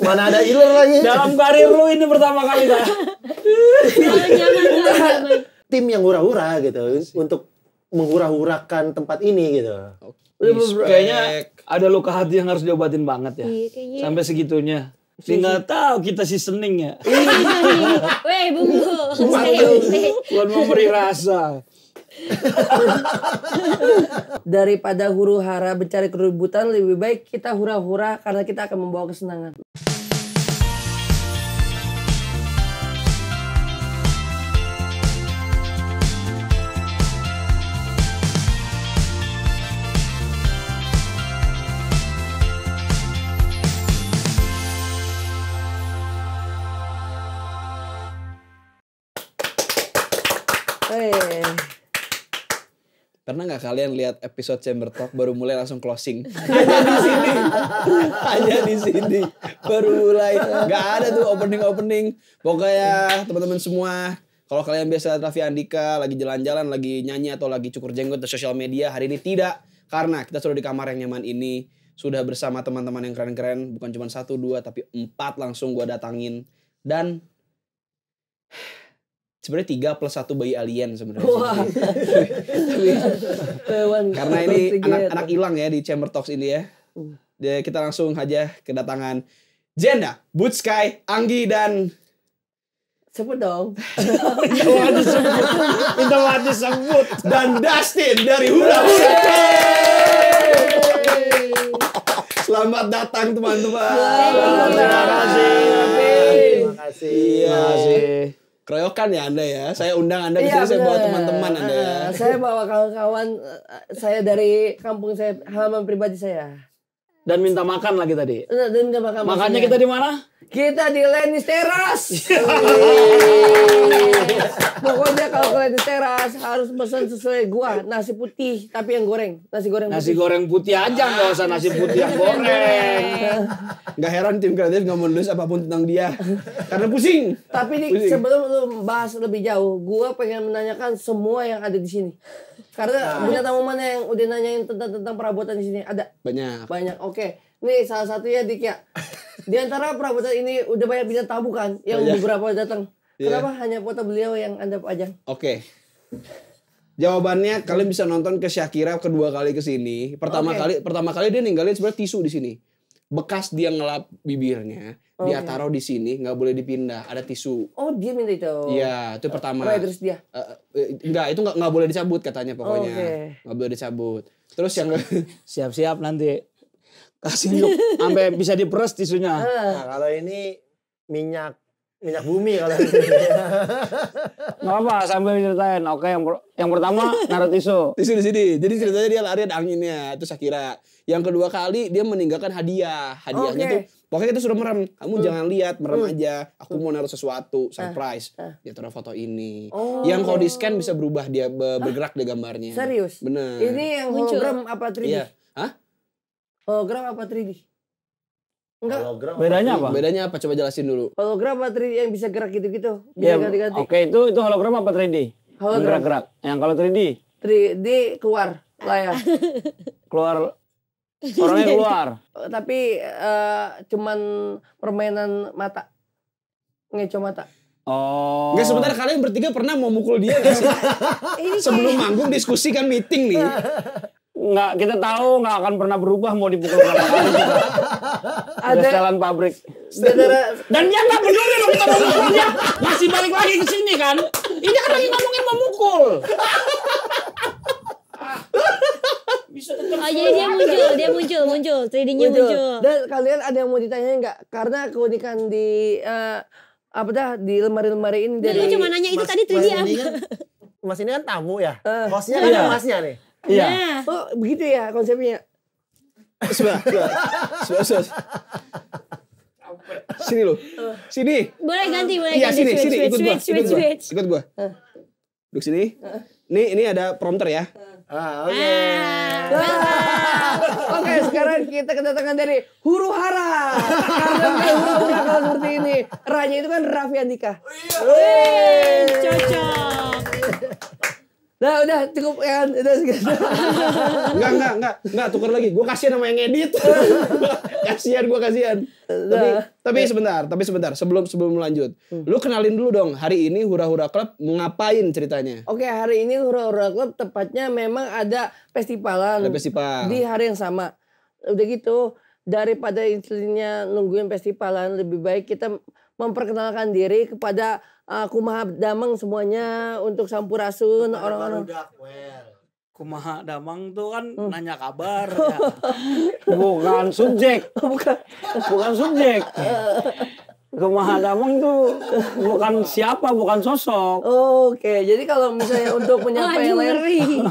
Mana ada iler lagi. Dalam karir lu ini pertama kali dah. Jangan. Tim yang hura-hura gitu untuk menghura-hurakan tempat ini gitu. Kayaknya ada luka hati yang harus diobatin banget ya. Iya, kayaknya. Sampai segitunya. Tinggal tahu kita seasoning ya. Weh, bumbu. Buat memberi rasa. Daripada huru-hara mencari keributan, lebih baik kita hura-hura karena kita akan membawa kesenangan. Pernah nggak kalian lihat episode Chamber Talk baru mulai langsung closing? Hanya di sini baru mulai. Nggak ada tuh opening. Pokoknya teman-teman semua, kalau kalian biasa lihat Raffi Andika lagi jalan-jalan, lagi nyanyi atau lagi cukur jenggot di sosial media, hari ini tidak, karena kita sudah di kamar yang nyaman ini, sudah bersama teman-teman yang keren-keren, bukan cuma 1, 2, tapi 4 langsung gue datangin. Dan sebenarnya 3 plus 1 bayi alien sebenarnya. Karena ini anak-anak hilang ya di Chamber Talks ini ya. Jadi kita langsung aja kedatangan Jenda, Bootsky, Anggi dan Sebut dong. Minta maaf disebut. Dan Dustin dari Hura Hura. Selamat datang teman-teman. Terima kasih. Terima kasih. Keroyokan ya Anda ya. Saya undang Anda di sini, saya bawa teman-teman Anda ya. Saya bawa kawan-kawan saya dari kampung saya, halaman pribadi saya. Dan minta makan lagi tadi. Dan gak makan. Makannya kita di mana? Kita di Lenis Teras. Pokoknya kalau ke Lenis Teras harus pesan sesuai gua, nasi putih tapi yang goreng, nasi goreng putih. Nasi goreng putih aja, nggak usah nasi putih yang goreng. Gak heran tim kreatif gak mau nulis apapun tentang dia. Karena pusing. Tapi nih sebelum lu bahas lebih jauh, gua pengen menanyakan semua yang ada di sini. Karena punya tamu mana yang udah nanyain tentang perabotan di sini? Ada? Banyak. Oke. Nih salah satunya Dik ya. Di antara perabotan ini udah banyak bintang tamu kan yang beberapa datang. Kenapa hanya foto beliau yang Anda pajang? Oke. Jawabannya kalian bisa nonton ke Shakira kedua kali ke sini. Pertama kali dia ninggalin sebenarnya tisu di sini. Bekas dia ngelap bibirnya, dia taruh di sini, nggak boleh dipindah, ada tisu. Oh, dia minta itu. Iya, itu pertama. Terus dia. Enggak, itu nggak boleh dicabut katanya pokoknya. Nggak boleh dicabut. Terus yang Siap-siap nanti kasih yuk sampai bisa diperes tisunya. Nah, kalau ini minyak bumi kalau ini. Nggak apa, sambil ceritain. Oke, yang pertama naruh tisu. Tisu di sini. Jadi ceritanya dia lari ada anginnya, itu Shakira. Yang kedua kali dia meninggalkan hadiah. Hadiahnya tuh pokoknya kita suruh merem. Kamu jangan lihat, merem aja. Aku mau naruh sesuatu, surprise. Dia taruh foto ini. Yang kalau di scan bisa berubah, dia bergerak dia gambarnya. Serius? Bener. Ini yang hologram apa 3D? Iya. Hah? Hologram apa 3D? Enggak. Bedanya apa? Bedanya apa? Coba jelasin dulu. Hologram apa 3D yang bisa gerak gitu-gitu? Bisa ganti-ganti. Oke, itu hologram apa 3D? Hologram. Gerak-gerak. Yang kalau 3D? 3D keluar layar. Keluar. Orangnya keluar. Tapi cuman permainan mata. Ngeco mata. Oh. Enggak, sebentar kalian bertiga pernah mau mukul dia gak sih? Sebelum manggung diskusi kan meeting nih. Nggak, kita tahu nggak akan pernah berubah mau dipukul berapa kali juga. Ada jalan pabrik. Dan dia nggak peduli dong kita mau mukul dia. Masih balik lagi ke sini kan. Ini kan lagi ngomongin memukul. Oh, jadi dia muncul. 3D-nya muncul. Dan kalian ada yang mau ditanyain nggak? Karena keunikan di di lemari-lemari ini dari. Lu cuma nanya itu tadi 3D apa? Mas ini kan tamu ya. Hostnya kan masnya nih. Iya. Oh, begitu ya konsepnya. Sebentar. Sini lo. Sini. Boleh ganti. Iya, sini. Ikut gua. Switch. Ikut gua. Duduk sini. Ini ada prompter ya. Oke. Oke, sekarang kita kedatangan dari Huru Hara. Karena huru hara kalau seperti ini. Ranya itu kan Raffi Andika. Cocok. Udah cukup kan. Udah segitu. Enggak, tukar lagi. Gue kasihan sama yang edit. kasihan. Tapi sebentar. Sebelum lanjut. Lu kenalin dulu dong. Hari ini Hura-Hura Club ngapain ceritanya? Oke, hari ini Hura-Hura Club tepatnya memang ada festivalan. Ada festival. Di hari yang sama. Udah gitu, daripada intinya nungguin festivalan, lebih baik kita memperkenalkan diri kepada kumaha damang semuanya untuk sampurasun orang-orang. Kumaha damang tuh kan nanya kabar ya. Bukan subjek. Bukan subjek. Kumaha damang tuh bukan siapa, bukan sosok. Oke, jadi kalau misalnya untuk menyapa yang lain.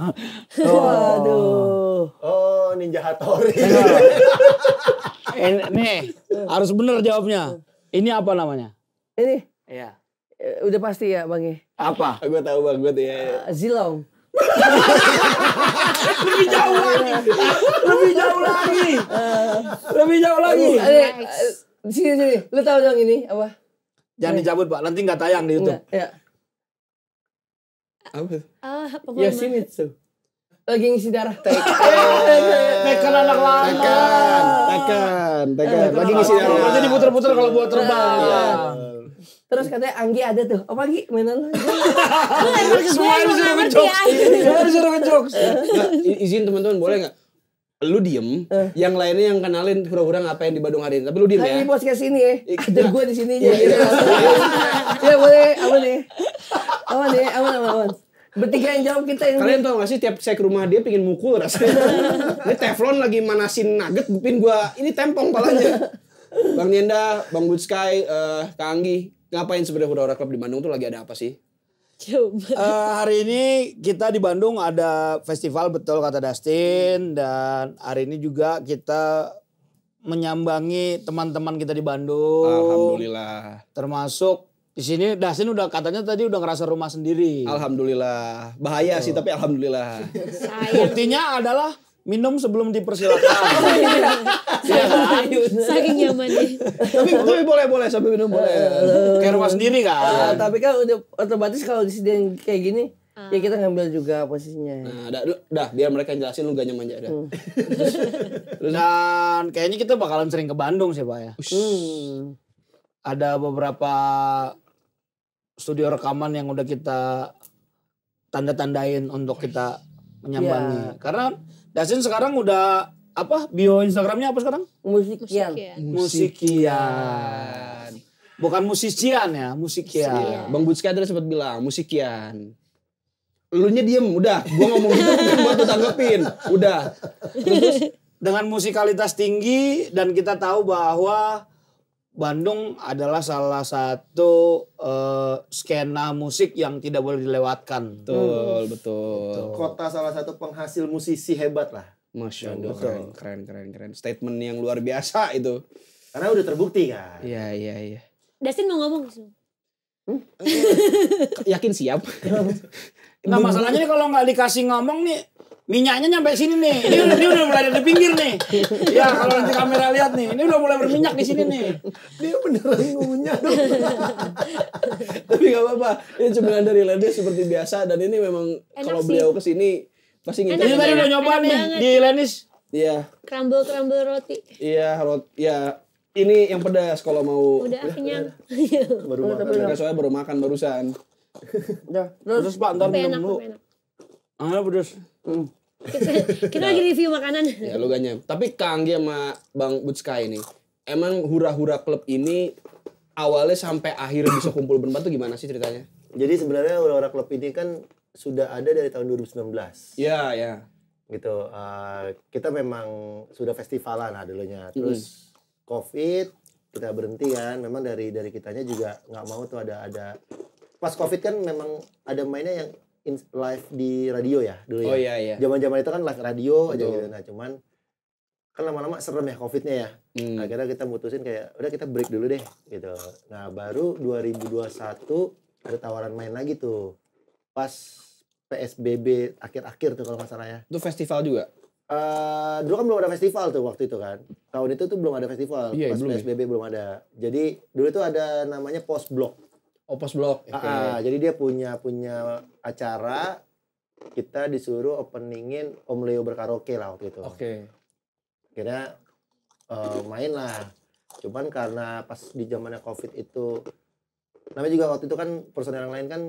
Waduh. Oh, Ninja Hattori. Nih, harus bener jawabnya. Ini apa namanya? Ini Iya. udah pasti ya Bang ya. Apa? Gue tahu banget ya. Zilong. Lebih jauh lagi. Sini. Lu tahu dong ini apa? Jangan dicabut, Pak. Nanti nggak tayang di YouTube. Ya. Apa? Ya sini tuh. Lagi ngisi darah. Tekan anak lama. Tekan. Lagi ngisi darah. Nanti diputer-puter kalau buat terbang. Terus katanya Anggi ada tuh. Apa Anggi? Mainan lu. Semua disuruh ngejokes. Izin teman-teman boleh nggak? Lu diem, yang lainnya yang kenalin Hura-Hura ngapain di Bandung hari ini. Tapi lu diem ya. Ini bos kayak sini ya. Ada gue di sini aja. Ya boleh. Aman. Bertiga yang jawab kita ini. Kalian tau gak sih tiap saya ke rumah dia pengen mukul rasanya. Ini Teflon lagi manasin nugget, bupin gua ini tempong palanya. Bang Nienda, Bang Good Sky, Kak Anggi, ngapain sebenarnya Hura-Hura Club di Bandung tuh lagi ada apa sih? Hari ini kita di Bandung ada festival, betul kata Dustin, dan hari ini juga kita menyambangi teman-teman kita di Bandung. Alhamdulillah. Termasuk di sini Dustin udah katanya tadi udah ngerasa rumah sendiri. Alhamdulillah. Bahaya sih tapi alhamdulillah. Buktinya adalah minum sebelum dipersilakan. Saking nyamannya. tapi boleh sambil minum boleh. Kayak rumah sendiri kan. Tapi kan udah otomatis kalau disediain kayak gini, ya kita ngambil juga posisinya. Nah, dah biar mereka jelasin lu gak nyaman aja. Dan kayaknya kita bakalan sering ke Bandung sih Pak ya. Ada beberapa studio rekaman yang udah kita tanda-tandain untuk kita menyambangi. Karena Dustin sekarang udah apa? Bio Instagramnya apa sekarang? Musikian. Bukan musisian ya, musikian. Bang Butska tadi sempat bilang musikian. Elunya diem, udah. Gua ngomong gitu bukan buat lu tanggepin. Udah. Terus dengan musikalitas tinggi dan kita tahu bahwa Bandung adalah salah satu skena musik yang tidak boleh dilewatkan. Betul. Kota salah satu penghasil musisi hebat lah. Masya Allah, keren. Statement yang luar biasa itu. Karena udah terbukti kan. Iya. Dustin mau ngomong. Yakin siap? Nah masalahnya nih kalau nggak dikasih ngomong nih, minyaknya nyampe sini nih. Ini udah mulai di pinggir nih. Ya kalau nanti kamera lihat nih, ini udah mulai berminyak di sini nih. Dia beneran ngunyah dong. Tapi gak apa-apa. Ini cemilan dari Ledes seperti biasa. Dan ini memang kalau beliau kesini pasti Ini nginep. tadi udah nyoba nih banget. di Lenis. Iya. Crumble roti. Iya. Ini yang pedas kalau mau. Udah kenyang. Baru makan. Mereka soalnya baru makan barusan. Terus Pak, ntar minum dulu. Enak. Pedas. Kita lagi review makanan. Ya lu ganyam. Tapi Kang Anggi sama Bang Butska ini, emang Hura-Hura Club ini awalnya sampai akhir bisa kumpul berempat tuh gimana sih ceritanya? Jadi sebenarnya Hura-Hura Club ini kan sudah ada dari tahun 2019. Iya. Gitu. Kita memang sudah festivalan dulunya. Terus COVID kita berhenti kan. Memang dari kitanya juga nggak mau tuh ada. Pas COVID kan memang ada mainnya yang live di radio ya dulu ya. Oh iya. Zaman-zaman itu kan live radio aja gitu. Nah cuman kan lama-lama serem ya COVID-nya ya. Akhirnya kita mutusin kayak udah kita break dulu deh gitu. Nah baru 2021 ada tawaran main lagi tuh. Pas PSBB akhir-akhir tuh kalau nggak salah ya. Itu festival juga? Dulu kan belum ada festival tuh waktu itu kan. Tahun itu tuh belum ada festival. Iya, Pas belum PSBB belum ada. Jadi dulu tuh ada namanya Post Blok. Opus Blok. Jadi dia punya acara kita disuruh openingin Om Leo Berkaraoke lah waktu itu. Oke. Akhirnya main lah. Cuman karena pas di zamannya COVID itu, namanya juga waktu itu kan personel yang lain kan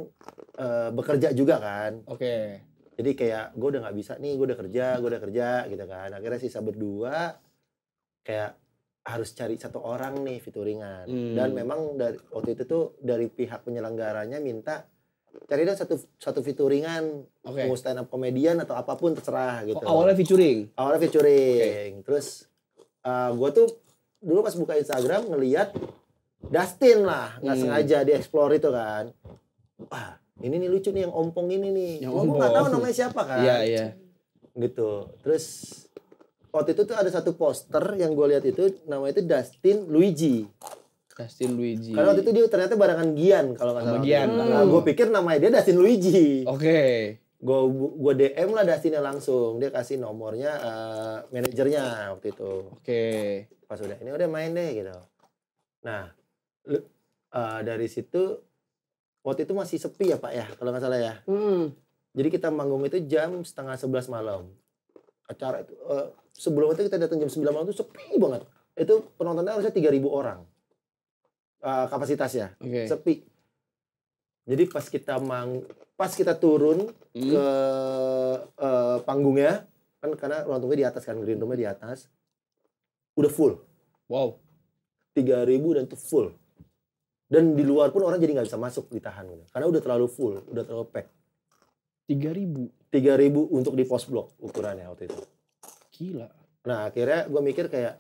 bekerja juga kan. Oke. Jadi kayak gue udah nggak bisa nih, gue udah kerja gitu kan. Akhirnya sisa berdua kayak harus cari satu orang nih featuringan. Dan memang dari waktu itu tuh dari pihak penyelenggaranya minta cari dong satu featuringan, mau stand up komedian atau apapun terserah gitu. Awalnya featuring. Terus gue tuh dulu pas buka Instagram ngeliat Dustin lah, nggak sengaja di explore itu kan. Wah, ini nih lucu nih yang ompong ini nih. Gue nggak tahu namanya siapa kan. Iya. Gitu. Terus waktu itu tuh ada satu poster yang gue lihat itu namanya itu Dustin Luigi. Karena waktu itu dia ternyata barengan Gian kalau nggak salah. Gian. Nah, gue pikir namanya dia Dustin Luigi. Oke. Gue DM lah Dustinnya langsung. Dia kasih nomornya manajernya waktu itu. Oke. Pas ini udah main deh gitu. Nah, dari situ waktu itu masih sepi ya Pak ya kalau nggak salah ya. Jadi kita manggung itu jam 10:30 malam. Acara itu sebelum itu kita datang jam 9 malam itu sepi banget. Itu penontonnya harusnya 3.000 orang. Kapasitasnya. Sepi. Jadi pas kita turun ke panggungnya kan karena ruang tunggu di atas kan, green room-nya di atas. Udah full. Wow. 3.000 dan itu full. Dan di luar pun orang jadi nggak bisa masuk, ditahan gitu. Karena udah terlalu full, udah terlalu pack. 3.000 untuk di pos blok ukurannya waktu itu. Gila. Nah akhirnya gue mikir kayak,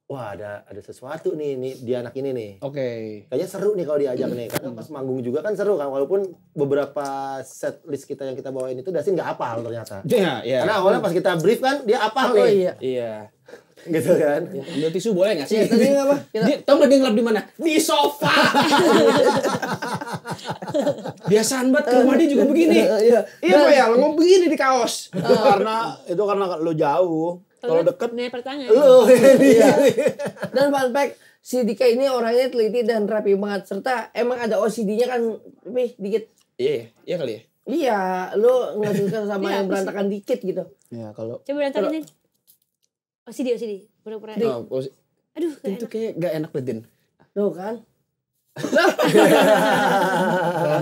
wah ada sesuatu nih di anak ini nih. Oke. Kayaknya seru nih kalau diajak nih. Karena pas manggung juga kan seru kan. Walaupun beberapa set list kita yang kita bawain itu Dustin nggak hafal ternyata. Iya. Karena awalnya pas kita brief kan dia hafal nih. Iya. Gitu kan. Ambil tisu boleh nggak sih? Iya, tadi apa? Tau nggak dia ngelap di mana? Di sofa. Biasaan banget ke rumah dia juga begini. Iya Pak ya, ngomong begini di kaos. Karena lo jauh. Kalau deket nih pertanyaan. Dan fun fact, si Dika ini orangnya teliti dan rapi banget. Serta emang ada OCD-nya kan lebih dikit. Iya kali ya. Iya, lu nggak suka sama yang berantakan dikit gitu. Ya kalau Coba berantakin. OCD. Pura-pura. Aduh, itu kayak gak enak Din. Tuh kan.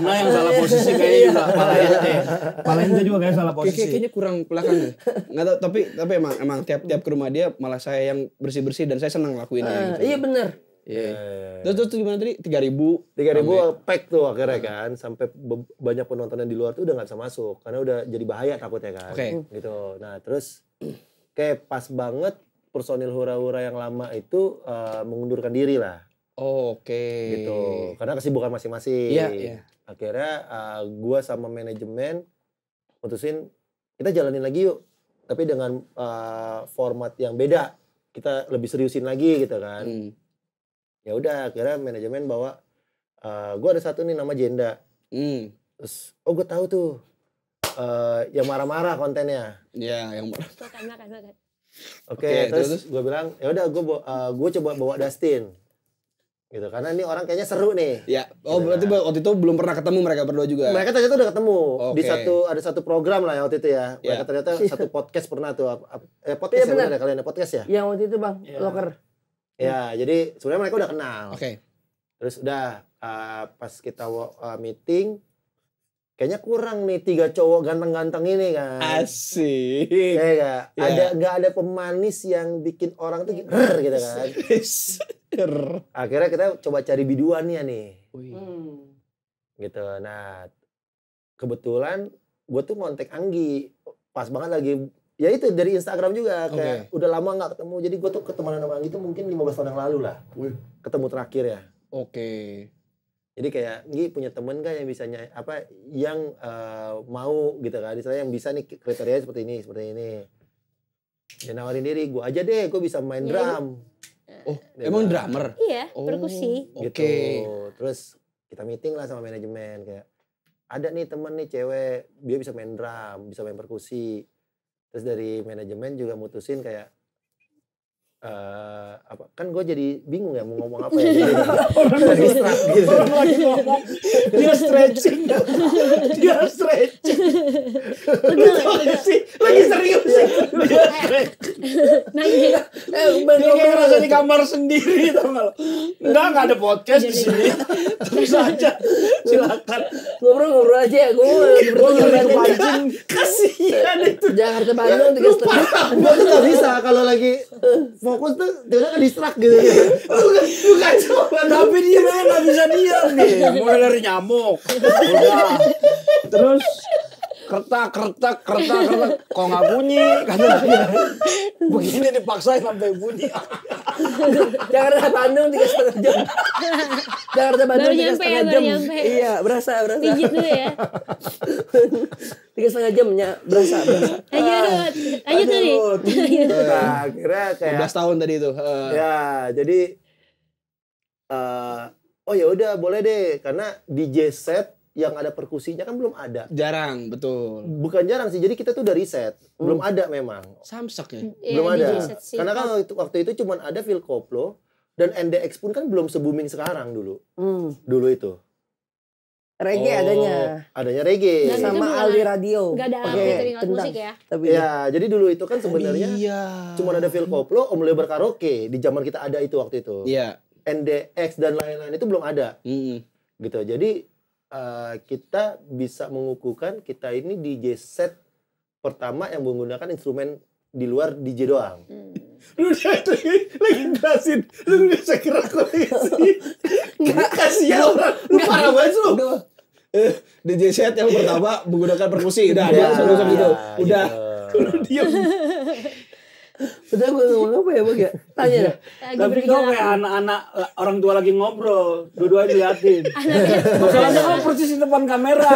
karena yang salah posisi kayaknya juga Pala Ente juga kayak salah posisi. Kayaknya kurang belakang deh. Nggak tahu tapi emang tiap ke rumah dia malah saya yang bersih dan saya senang lakuinnya gitu. Iya bener. Iya. Terus gimana tadi? 3.000 pack tuh akhirnya kan. Sampai banyak penonton yang di luar tuh udah nggak bisa masuk. Karena udah jadi bahaya takutnya kan. Gitu. Nah terus kayak pas banget personil hura-hura yang lama itu mengundurkan diri lah. Gitu. Karena kesibukan masing-masing. Iya. Akhirnya gue sama manajemen mutusin kita jalanin lagi yuk. Tapi dengan format yang beda. Kita lebih seriusin lagi gitu kan. Ya udah akhirnya manajemen bawa gue ada satu nih nama Jenda. Terus gue tahu tuh yang marah-marah kontennya. Iya, yang marah. Makan. Oke, terus gue bilang ya udah gue coba bawa Dustin. Gitu karena ini orang kayaknya seru nih. Ya. Berarti waktu itu belum pernah ketemu mereka berdua juga. Mereka ternyata udah ketemu di ada satu program lah ya waktu itu ya. Mereka ternyata satu podcast pernah tuh. Podcast ya benar ya kalian ada podcast ya? Yang waktu itu Bang, Locker. Ya, jadi sebenarnya mereka udah kenal. Terus udah pas kita meeting kayaknya kurang nih 3 cowok ganteng-ganteng ini kan. Asik. Kayak nggak ada pemanis yang bikin orang tuh gitu kan. Akhirnya kita coba cari biduannya nih. Gitu. Nah, kebetulan gue tuh ngontek Anggi. Pas banget lagi ya itu dari Instagram juga kayak udah lama nggak ketemu. Jadi gue tuh ketemuan sama Anggi tuh mungkin 15 tahun yang lalu lah. Ketemu terakhir ya. Jadi kayak Nggi punya temen kan yang bisa yang mau gitu kan. Misalnya yang bisa nih kriteria seperti ini. Dia nawarin diri, gue aja deh, gue bisa main drum. Emang drummer? Iya, perkusi. Gitu. Terus kita meeting lah sama manajemen kayak ada nih temen nih cewek, dia bisa main drum, bisa main perkusi. Terus dari manajemen juga mutusin kayak apa kan gue jadi bingung ya mau ngomong apa ya. Distract gitu. Orang lagi ngomong, dia stretching. Lagi serius sih. Dia stretching. Nanya. Dia kayak ngerasa di kamar sendiri tau gak lo. Enggak ada podcast di sini. Terus aja silakan. Ngobrol aja ya. Gue lagi kepancing. Kasihan itu. Jakarta Bandung 3,5 jam. Gue tuh gak bisa kalau lagi fokus tuh dia kan distract gitu. Bukan coba. Tapi dia memang gak bisa diam nih. Mulai dari nyamuk. Udah. Terus kertak. Kok gak bunyi? Kata dia. Begini dipaksain sampai bunyi. Jakarta Bandung 3,5 jam. Jakarta Bandung 3,5 jam. Nyampe. Iya, berasa. Pijit dulu ya. 3,5 jamnya berasa. Lanjut tadi. Nah, akhirnya kayak 15 tahun tadi itu. ya jadi oh ya udah boleh deh karena DJ set yang ada perkusinya kan belum ada. Jarang, betul. Bukan jarang sih. Jadi kita tuh udah riset. Belum ada memang. Samsak ya? Belum ada. Karena kan waktu itu cuma ada Phil Koplo dan NDX pun kan belum se-booming sekarang dulu. Dulu itu. Reggae adanya. Adanya reggae. Dan Sama itu Aldi Radio. Gak ada Pakai featuring alat musik ya. Tapi Ya, jadi dulu itu kan sebenarnya Iya. cuma ada Phil Koplo, Om Lebar Karaoke di zaman kita ada itu waktu itu. Iya. NDX dan lain-lain itu belum ada. Gitu. Jadi kita bisa mengukuhkan kita ini DJ set pertama yang menggunakan instrumen di luar DJ doang. Lu lagi jelasin. Lu bisa kira koleksi. Kasihan orang. Lu parah banget lu. DJ set yang pertama menggunakan perkusi. Udah, Ya, dia gitu. Udah. Lu diam. udah gue ngomong apa ya Bang ya? Tanya dah. Tapi kau kayak anak-anak orang tua lagi ngobrol, dua-duanya diliatin. Masalahnya kau persis di depan kamera.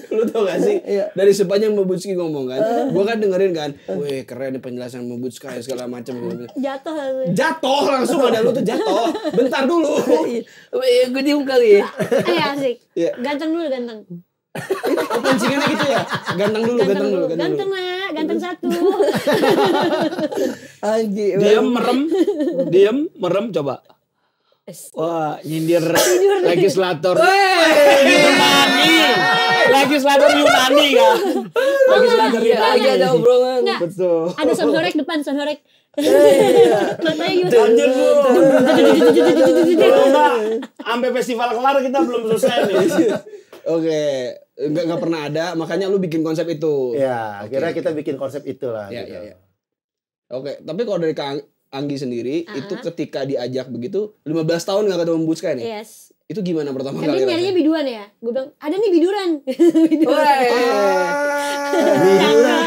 Lu tau gak sih? Iya. Dari sepanjang Mbak ngomong kan, gua kan dengerin kan, wih keren nih penjelasan Mbak segala macam. Jatuh Langsung ada lu tuh jatuh. Bentar dulu. Iya, gue diem kali ya. asik. Iya. Ganteng dulu, ganteng. Pancingannya gitu ya. Ganteng dulu. Ganteng lah, ganteng satu. Anjir. Diam, merem coba. Wah, nyindir legislator. Legislator Yunani kan. Legislator Yunani. Lagi ada obrolan. Enggak. Betul. Ada soundhorek depan, soundhorek. Matanya gitu. Anjir lu. Kalau enggak, sampai festival kelar kita belum selesai nih. Oke, enggak pernah ada, makanya lu bikin konsep itu. Ya, akhirnya kita bikin konsep itulah. Ya, gitu. ya. Oke, tapi kalau dari Kang Anggi sendiri, itu ketika diajak begitu, 15 tahun gak ketemu Buska nih? Yes. Itu gimana pertama Kan kali? dia nyarinya biduan ya. Gue bilang, ada nih biduran.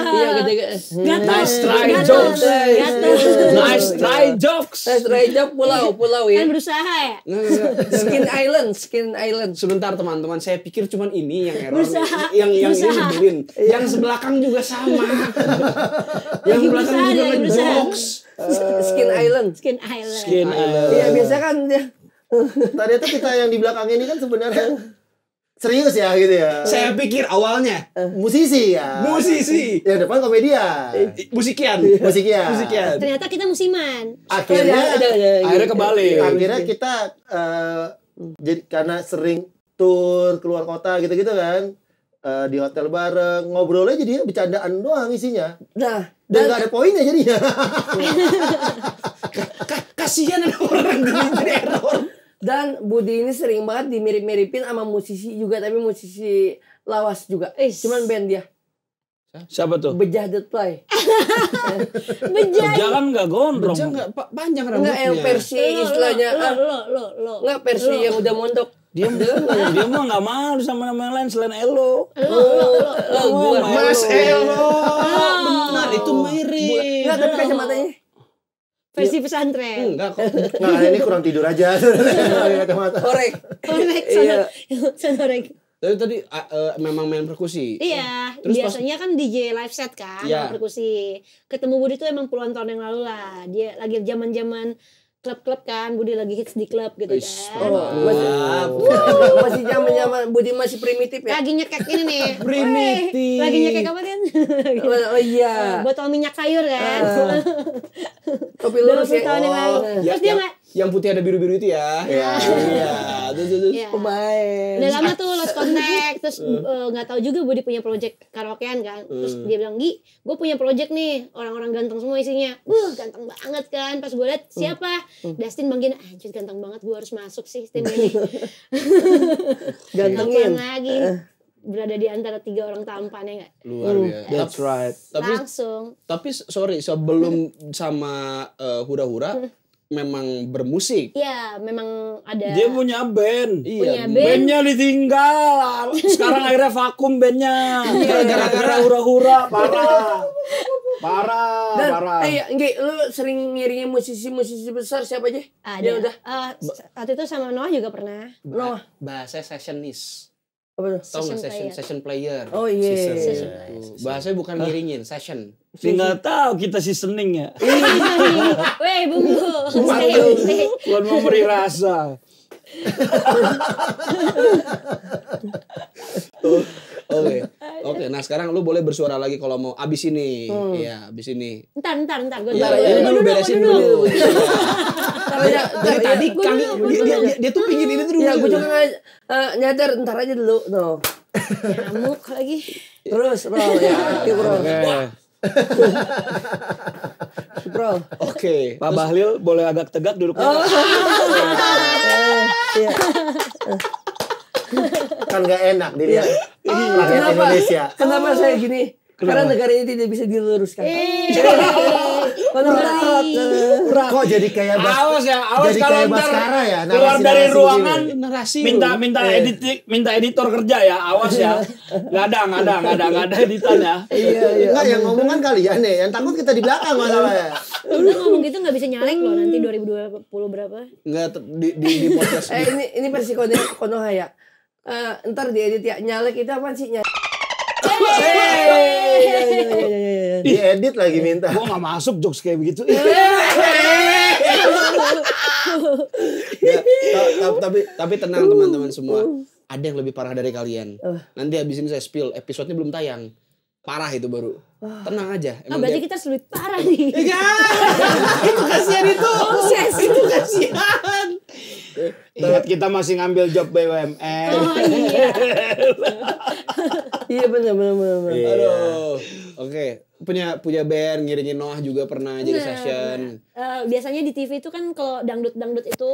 Iya gede-gede. Nice try jokes. Nice try jokes. Nice try job pulau ya. Kan berusaha ya. Skin Island. Sebentar teman-teman, saya pikir cuman ini yang error. Berusaha. Yang ini Berusaha. nyebelin. Yang sebelakang juga sama. Yang belakang berusaha juga dia, berusaha. ngejokes. Skin Island. Skin Island. Skin Island. Iya biasa kan dia. Ternyata kita yang di belakang ini kan sebenarnya serius ya gitu ya. Saya pikir awalnya Musisi ya. musisi, Yang depan komedian. musikian. Musikian. Ternyata kita musiman. Akhirnya Akhirnya kebalik. akhirnya kita jadi karena sering tur keluar kota gitu-gitu kan. Di hotel bareng, ngobrolnya jadinya bercandaan doang isinya. Nah, Dan nggak ada poinnya jadinya. Kasihan ada orang jadi error. dan Budi ini sering banget dimirip-miripin sama musisi juga, tapi musisi lawas juga. Cuman band dia. Siapa tuh? Bejah The Fly. Beja kan nggak gondrong. Beja nggak panjang rambutnya. Enggak yang versi istilahnya. Lo. Enggak versi yang udah mondok. Dia mah nggak malu sama nama yang lain selain Elo. Mas Elo. Benar itu mirip. Enggak, tapi kacamatanya. Versi pesantren. Enggak kok. Nah ini kurang tidur aja. Korek. Iya. Sonorek. Tapi tadi memang main perkusi. Iya, Terus biasanya kan DJ live set kan, Iya. perkusi. Ketemu Budi tuh emang puluhan tahun yang lalu lah. Dia lagi zaman-zaman klub-klub kan, Budi lagi hits di klub gitu kan. Masih zaman Budi masih primitif ya. Lagi nyekek ini nih. Primitif. Lagi nyekek apa kan? Oh iya. Botol minyak sayur kan. Kopi lurus 20 tahun yang lalu. Terus dia nggak. Yang putih ada biru-biru itu ya. Iya. Tuh. Iya. Pemain. Udah lama tuh lost contact. Terus nggak tahu juga Budi punya project karaokean kan. Terus dia bilang, Gi, gue punya project nih. Orang-orang ganteng semua isinya. Ganteng banget kan. Pas gue liat siapa? Dustin Bang Gina. Anjir ganteng banget, gue harus masuk sih tim ini. Gantengin. Lagi. Berada di antara 3 orang tampan ya nggak? Luar biasa. That's right. Langsung. Tapi sorry, sebelum sama hura-hura memang bermusik. Iya, memang ada. Dia punya band. Punya band. Bandnya ditinggal. Sekarang akhirnya vakum bandnya. Gara-gara hura-hura. Parah. Nggi, lu sering ngiringin musisi-musisi besar siapa aja? Ada. Ya udah. Waktu itu sama Noah juga pernah. Noah. Bahasa sessionis. Apa tuh? Tahu nggak session player? Oh iya. Bahasanya bukan ngiringin, session. Dia nggak tahu kita seasoning ya. Weh, bumbu. Bukan memberi rasa. Oke. Nah sekarang lu boleh bersuara lagi kalau mau abis ini. Iya, abis ini. Ntar. Gue Ini dulu beresin dulu. Dari tadi Kang dia tuh pingin ini terus. Ya gue juga nyadar ntar aja dulu. No. nyamuk lagi. Terus roll ya. Bro. Bro. Oke. Pak Bahlil boleh agak tegak duduk. Iya. Kan gak enak dilihat rakyat Indonesia. Kenapa saya gini? Karena negara ini tidak bisa diluruskan. Kok jadi kayak Awas jadi kalau kayak ntar Baskara ya, keluar dari ruangan Narasi minta editor kerja ya, awas ya. Nggak ada editan ya. Enggak, yang ngomong kan kalian ya, yang takut kita di belakang masalahnya. Udah ngomong gitu nggak bisa nyalek loh nanti 2020 berapa? Enggak di podcast. Ini versi Konoha ya. Ntar diedit ya. Nyalek itu apa sih? Diedit lagi minta. Gua nggak masuk jokes kayak begitu. Tapi tenang teman-teman semua. Ada yang lebih parah dari kalian. Nanti habis ini saya spill, episode-nya belum tayang. Parah itu baru. Tenang aja. Berarti kita lebih parah nih. Itu kasihan itu. Itu kasihan. Ingat kita masih ngambil job BUMN. Iya benar. Aduh. Oke. Punya band ngiringin Noah juga pernah jadi session. Biasanya di TV itu kan kalau dangdut itu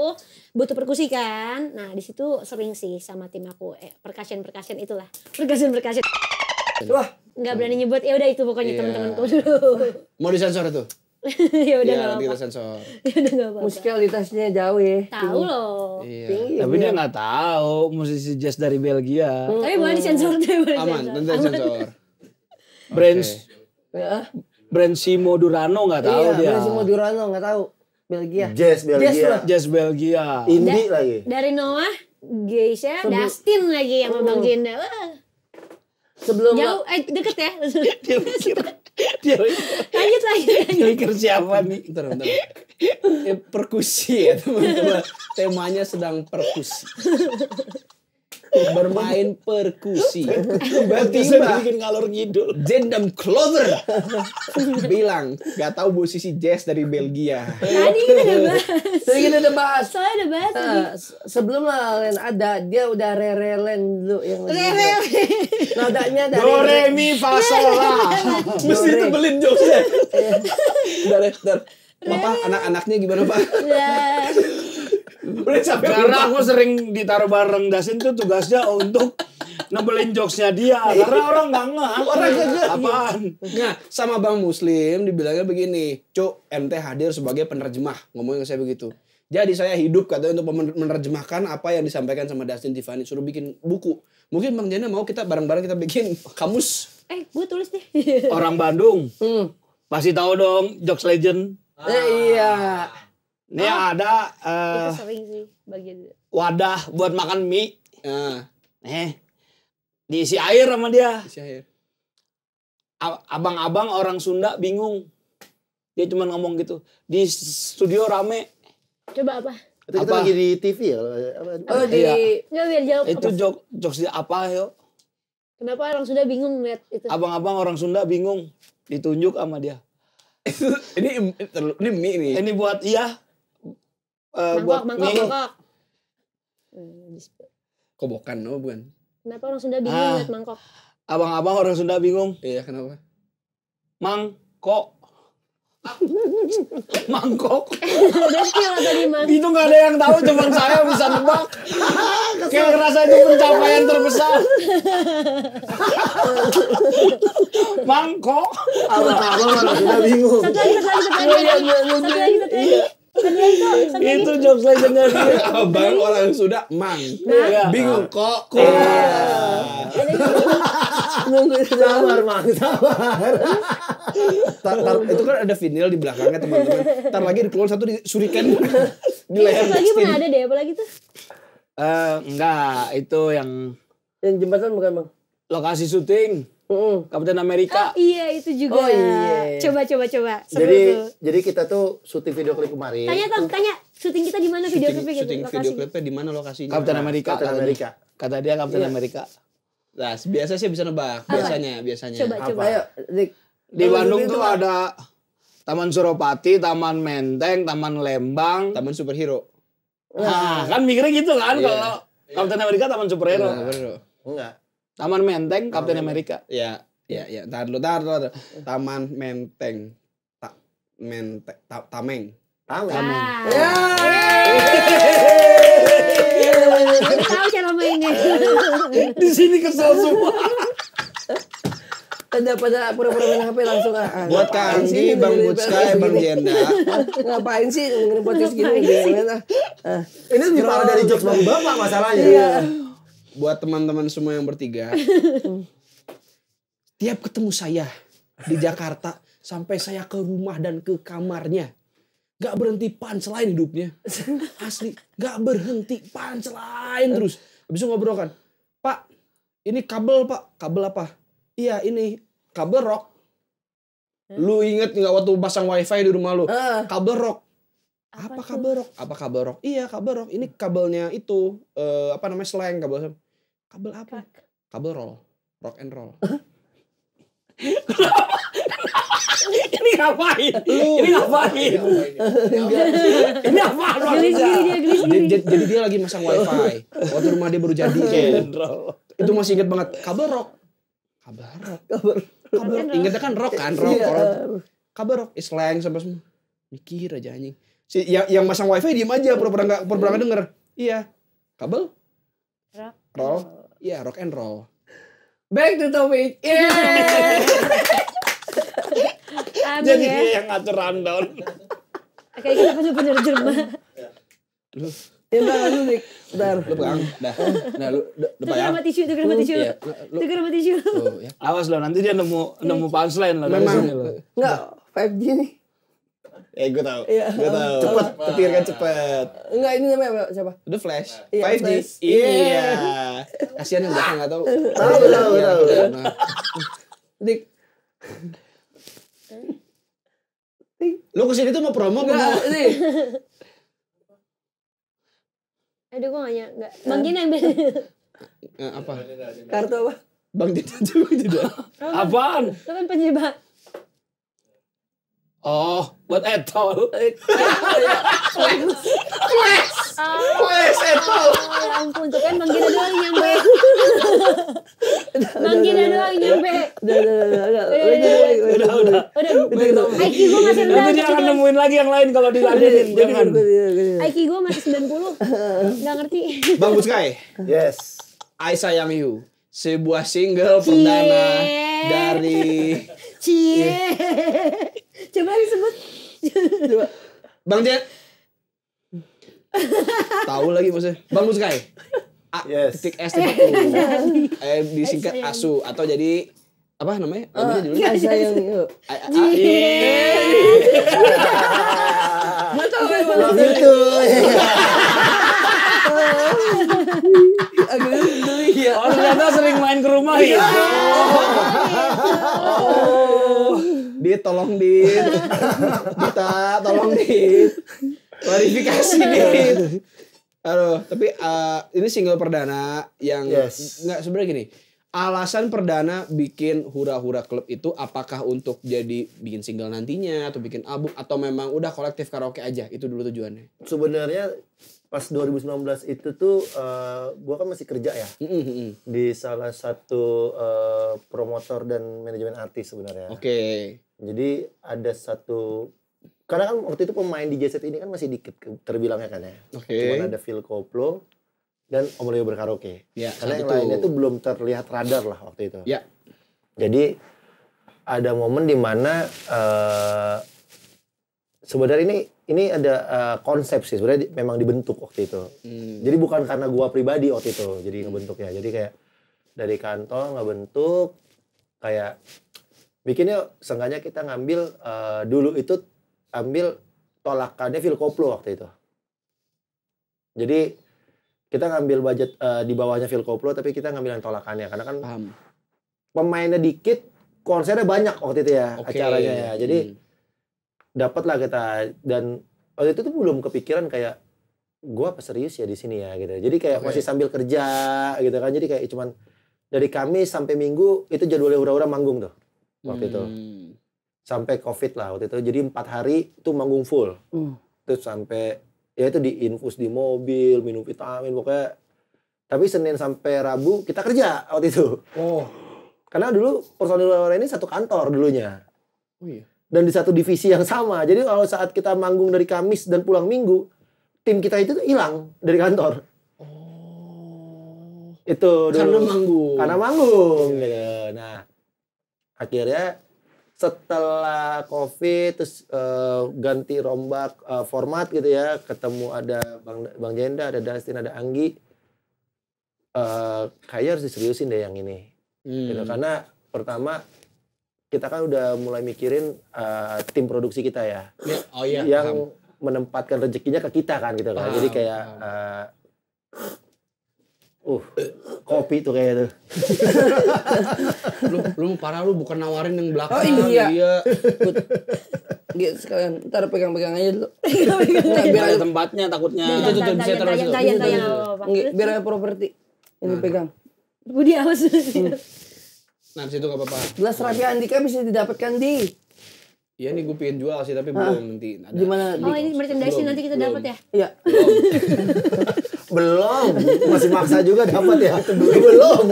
butuh perkusi kan. Nah, di situ sering sih sama tim aku percussion itulah. Percussion. Wah, nggak berani nyebut. Ya udah itu pokoknya teman-temanku dulu. Mau disensor itu? Ya udah Iya, enggak nanti apa-apa. kita sensor. Ya udah enggak apa-apa. musikalitasnya jauh ya. Tahu loh. Iya. Tapi dia nggak tahu musisi jazz dari Belgia. Tapi boleh disensor deh, Aman, nanti sensor. Brand Simo Durano nggak tahu Iya, dia. Massimo Durano nggak tahu. Belgia. Jazz Belgia. Jazz Belgia. Indie lagi. Dari Noah, Geisha, Dustin lagi sama Bang Jenda. Wah, Sebelum jauh, deket ya. Dia Lanjut. mikir siapa nih? Bentar. Perkusi ya teman-teman. Temanya sedang perkusi. Bermain perkusi. Tiba bikin ngalor ngidul. Jendam Clover bilang gak tahu musisi jazz dari Belgia. Tadi kita udah bahas. Soalnya Soalnya udah bahas tadi. sebelum Lalen ada, dia udah Reren dulu yang Rere. nadanya dari Do re mi fa sol la. Mesti tebelin jokesnya. Dar. Bapak anak-anaknya gimana Pak? Ya. Udah sampai Karena aku sering ditaruh bareng Dasin tuh tugasnya untuk nebelin jokesnya dia. Karena orang nggak ngeh. Orang nggak ngeh. Apaan? Nah, sama Bang Muslim dibilangnya begini, Cuk, MT hadir sebagai penerjemah. Ngomongnya saya begitu. Jadi saya hidup katanya untuk menerjemahkan apa yang disampaikan sama Dustin Tiffany. Suruh bikin buku. Mungkin Bang Jana mau kita bareng-bareng kita bikin kamus. Gue tulis deh. Orang Bandung. Pasti tahu dong jokes legend. iya. Ini ada Itu sering sih bagian. wadah buat makan mie. Nah, Diisi air sama dia. Syahir. Abang-abang orang Sunda bingung. Dia cuma ngomong gitu. Di studio rame. Coba apa? Itu kita lagi di TV ya? Oh di Enggak biar jawab. Itu jokes dia apa yo? Kenapa orang Sunda bingung lihat itu? Abang-abang orang Sunda bingung ditunjuk sama dia. ini mie nih. Ini buat Mangkok. Kobokan, no bukan? Kenapa orang Sunda bingung lihat mangkok? Abang-abang orang Sunda bingung. Iya, kenapa? Mangkok. Mangkok. Udah skill tadi Mang. Itu gak ada yang tahu, cuma saya bisa nebak. Kayak ngerasa itu pencapaian terbesar. Mangkok. Abang-abang orang Sunda bingung. Satu lagi. Itu jokes legendaris. Abang orang Sunda, mang. Bingung kok. Sabar, Mang, sabar. Itu kan ada vinyl di belakangnya teman-teman. Ntar lagi dikeluar satu di suriken di leher. Lagi mana ada deh, apa lagi tuh? Enggak, itu yang jembatan bukan Bang? lokasi syuting. Kapten Amerika. Oh, iya itu juga. Oh iya. Coba. Jadi kita tuh syuting video klip kemarin. Tanya, syuting kita di mana video klipnya gitu? Syuting video klipnya di mana lokasinya? Kapten Amerika. Kapten Amerika. Kata dia Kapten Amerika. Nah, biasa sih bisa nebak. Biasanya. Coba. Ayo, Dik. Di Bandung tuh ada Taman Suropati, Taman Menteng, Taman Lembang, Taman Superhero. Nah, kan mikirnya gitu kan kalau Kapten Amerika Taman Superhero. Enggak. Taman Menteng, Kapten Amerika. Ya. Tahan dulu. Taman Menteng. Tameng. Tahu cara mainnya. Di sini kesel semua. Pada pura-pura main HP langsung Buat Kang Anggi, Bang Butska, Bang Jenda. Ngapain sih dengerin podcast gini? Ini lebih parah dari jokes bapak masalahnya. Iya. Buat teman-teman semua yang bertiga. Tiap ketemu saya di Jakarta, sampai saya ke rumah dan ke kamarnya, gak berhenti punchline hidupnya. Asli, gak berhenti punchline terus. Habis itu ngobrol kan, Pak, ini kabel Pak, kabel apa? Iya ini, kabel rock. Lu inget gak waktu pasang wifi di rumah lu? Kabel rock. Apa kabel rock? Apa kabel rock? Iya kabel rock. Ini kabelnya itu, apa namanya, slang kabel. Kabel apa? Kabel roll. Rock and roll. Ini ngapain? Ini ngapain? Ini apaan? Jadi dia lagi masang wifi. Waktu rumah dia baru jadi. Itu masih inget banget. Kabel rock. Kabel rock. Ingetnya kan rock kan? Rock. Kabel rock. Slang sampai semua. Mikir aja anjing. Si yang masang wifi diem aja. Pura-pura gak denger. Iya. Kabel. Roll. Iya, rock and roll. Back to topic. Jadi dia yang ngatur rundown. Kayak kita bener-bener jerman. Yang tangan lu, Dik. Bentar. Lu pegang. Dah. Nah, lu Tukar sama tisu. Tuh, ya. Awas lo, nanti dia nemu punchline lo. Memang. Enggak, 5G nih. Gue tahu. Iya. Gue tahu. Cepet, petirkan cepet. Enggak, ini namanya siapa? Udah flash. Iya, 5G. Flash. Iya. Kasihan yang belakang enggak tahu. Tahu. Nah. Dik. Lu kesini tuh mau promo Enggak, nih. Aduh gue enggak. Bang Gina yang beli. Apa? Kartu apa? Bang Jenda juga tidak. Apaan? Itu kan penyebab. Oh, buat etol. Etol. Ya ampun, tuh kan Bang Gina doang yang nyampe. Bang Gina doang yang nyampe. Udah. IQ gue masih rendah. Nanti dia akan nemuin lagi yang lain kalau diladenin. Jangan. IQ gue masih 90. Nggak ngerti. Bang Butkai. Yes. I Sayang You. Sebuah single perdana dari Coba disebut. Coba. Bang Jen. Tahu lagi maksudnya. Bang Butkai. Yes. Titik S titik U. Disingkat ASU atau jadi apa namanya? Namanya dulu. I Sayang You. Betul. Itu. Oh, ternyata sering main ke rumah ya. Dit, tolong Dit. Dita, tolong Dit. Klarifikasi nih. Aduh, tapi ini single perdana yang nggak sebenarnya gini. Alasan perdana bikin Hura-Hura Club itu apakah untuk jadi bikin single nantinya atau bikin album atau memang udah kolektif karaoke aja? Itu dulu tujuannya. Sebenarnya pas 2019 itu tuh gua kan masih kerja ya. Di salah satu promotor dan manajemen artis sebenarnya. Oke. Jadi ada satu, karena kan waktu itu pemain di JZ ini kan masih dikit terbilangnya kan ya. Cuman ada Phil Koplo dan Om Leo berkaraoke. Ya, karena yang lainnya tuh belum terlihat radar lah waktu itu. Ya. Jadi ada momen di mana sebenarnya ini ada konsep sih sebenarnya memang dibentuk waktu itu. Jadi bukan karena gua pribadi waktu itu jadi ngebentuknya. Jadi kayak dari kantor ngebentuk kayak bikinnya seenggaknya kita ngambil dulu itu ambil tolakannya Phil Koplo waktu itu. Jadi kita ngambil budget di bawahnya Phil Koplo tapi kita ngambil yang tolakannya karena kan pemainnya dikit, konsernya banyak waktu itu ya acaranya ya. Jadi dapatlah kita, dan waktu itu tuh belum kepikiran kayak gua apa serius ya di sini ya gitu. Jadi kayak masih sambil kerja gitu kan. Jadi kayak cuman dari Kamis sampai Minggu itu jadwalnya Hura-Hura manggung tuh waktu itu. Sampai Covid lah waktu itu. Jadi 4 hari itu manggung full. Terus sampai ya itu diinfus di mobil, minum vitamin pokoknya. Tapi Senin sampai Rabu kita kerja waktu itu. Karena dulu personil Hura-Hura ini satu kantor dulunya. Dan di satu divisi yang sama. Jadi kalau saat kita manggung dari Kamis dan pulang Minggu, tim kita itu tuh hilang dari kantor. Itu dulu. Karena manggung. Gitu. Nah, akhirnya setelah Covid terus ganti rombak format gitu ya, ketemu ada Bang Jenda, ada Dustin, ada Anggi, kayaknya harus diseriusin deh yang ini gitu. Karena pertama kita kan udah mulai mikirin tim produksi kita ya, yang menempatkan rezekinya ke kita kan gitu kan. Jadi kayak kopi tuh kayak tuh. lu parah, lu bukan nawarin yang belakang. Iya. Sekalian ntar pegang-pegang aja dulu. Biar ada tempatnya takutnya. Bisa terus. Biar ada properti. Ini pegang. Budi awas. Nah, situ enggak apa-apa. Gelas Raffi Andika bisa didapatkan di. Iya nih gue pengen jual sih tapi belum nanti. Di mana? Oh, ini merchandise nanti kita dapat ya? Iya. Belum. Masih maksa juga dapat ya. Belum.